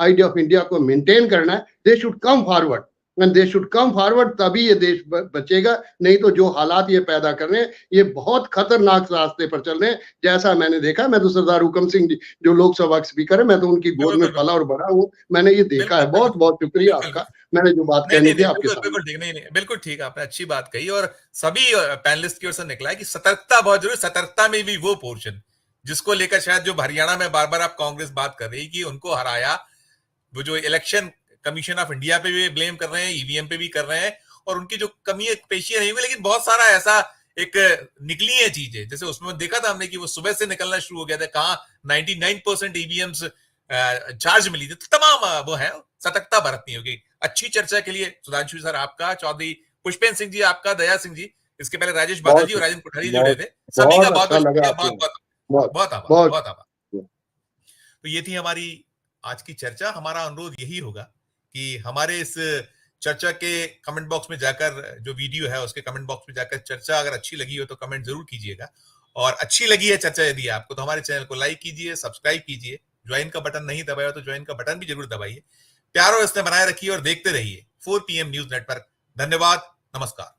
आइडिया ऑफ इंडिया को मेंटेन करना है, they should come forward, and they should come forward, तभी ये देश बचेगा। नहीं तो जो हालात ये पैदा कर रहे हैं, ये बहुत खतरनाक रास्ते पर चल रहे हैं। जैसा मैंने देखा, मैं तो सरदार हुकम सिंह जी जो लोकसभा स्पीकर है, मैं तो उनकी गोद में पला और बड़ा हूँ, मैंने ये देखा है। बहुत बहुत शुक्रिया आपका, मैंने जो बात कहनी थी आपके साथ। बिल्कुल ठीक, नहीं बिल्कुल ठीक, आपने अच्छी बात कही, और सभी पैनलिस्ट की ओर से निकला है कि सतर्कता बहुत जरूरी। सतर्कता में भी वो पोर्शन जिसको लेकर शायद जो हरियाणा में बार बार आप कांग्रेस बात कर रही कि उनको हराया, वो जो इलेक्शन कमीशन ऑफ इंडिया पे भी ब्लेम कर रहे हैं, ईवीएम पे भी कर रहे हैं, और उनकी जो कमी पेशियां नहीं हुई, लेकिन बहुत सारा ऐसा एक निकली है चीजें। जैसे उसमें देखा था हमने कि वो सुबह से निकलना शुरू हो गया था, कहां 99% ईवीएम्स चार्ज मिली थी। तो तमाम वो है, सतर्कता बरतनी होगी। अच्छी चर्चा के लिए सुधांशु सर आपका, चौधरी पुष्पेंद्र सिंह जी आपका, दया सिंह जी, इसके पहले राजेश बादल जी और राजेंद्र कोठारी जुड़े थे, सभी का बहुत बहुत आभार। तो ये थी हमारी आज की चर्चा। हमारा अनुरोध यही होगा कि हमारे इस चर्चा के कमेंट बॉक्स में जाकर, जो वीडियो है उसके कमेंट बॉक्स में जाकर चर्चा अगर अच्छी लगी हो तो कमेंट जरूर कीजिएगा, और अच्छी लगी है चर्चा यदि आपको, तो हमारे चैनल को लाइक कीजिए, सब्सक्राइब कीजिए, ज्वाइन का बटन नहीं दबाया तो ज्वाइन का बटन भी जरूर दबाइए। प्यार और स्नेह बनाए रखिए और देखते रहिए 4 PM न्यूज नेटवर्क। धन्यवाद, नमस्कार।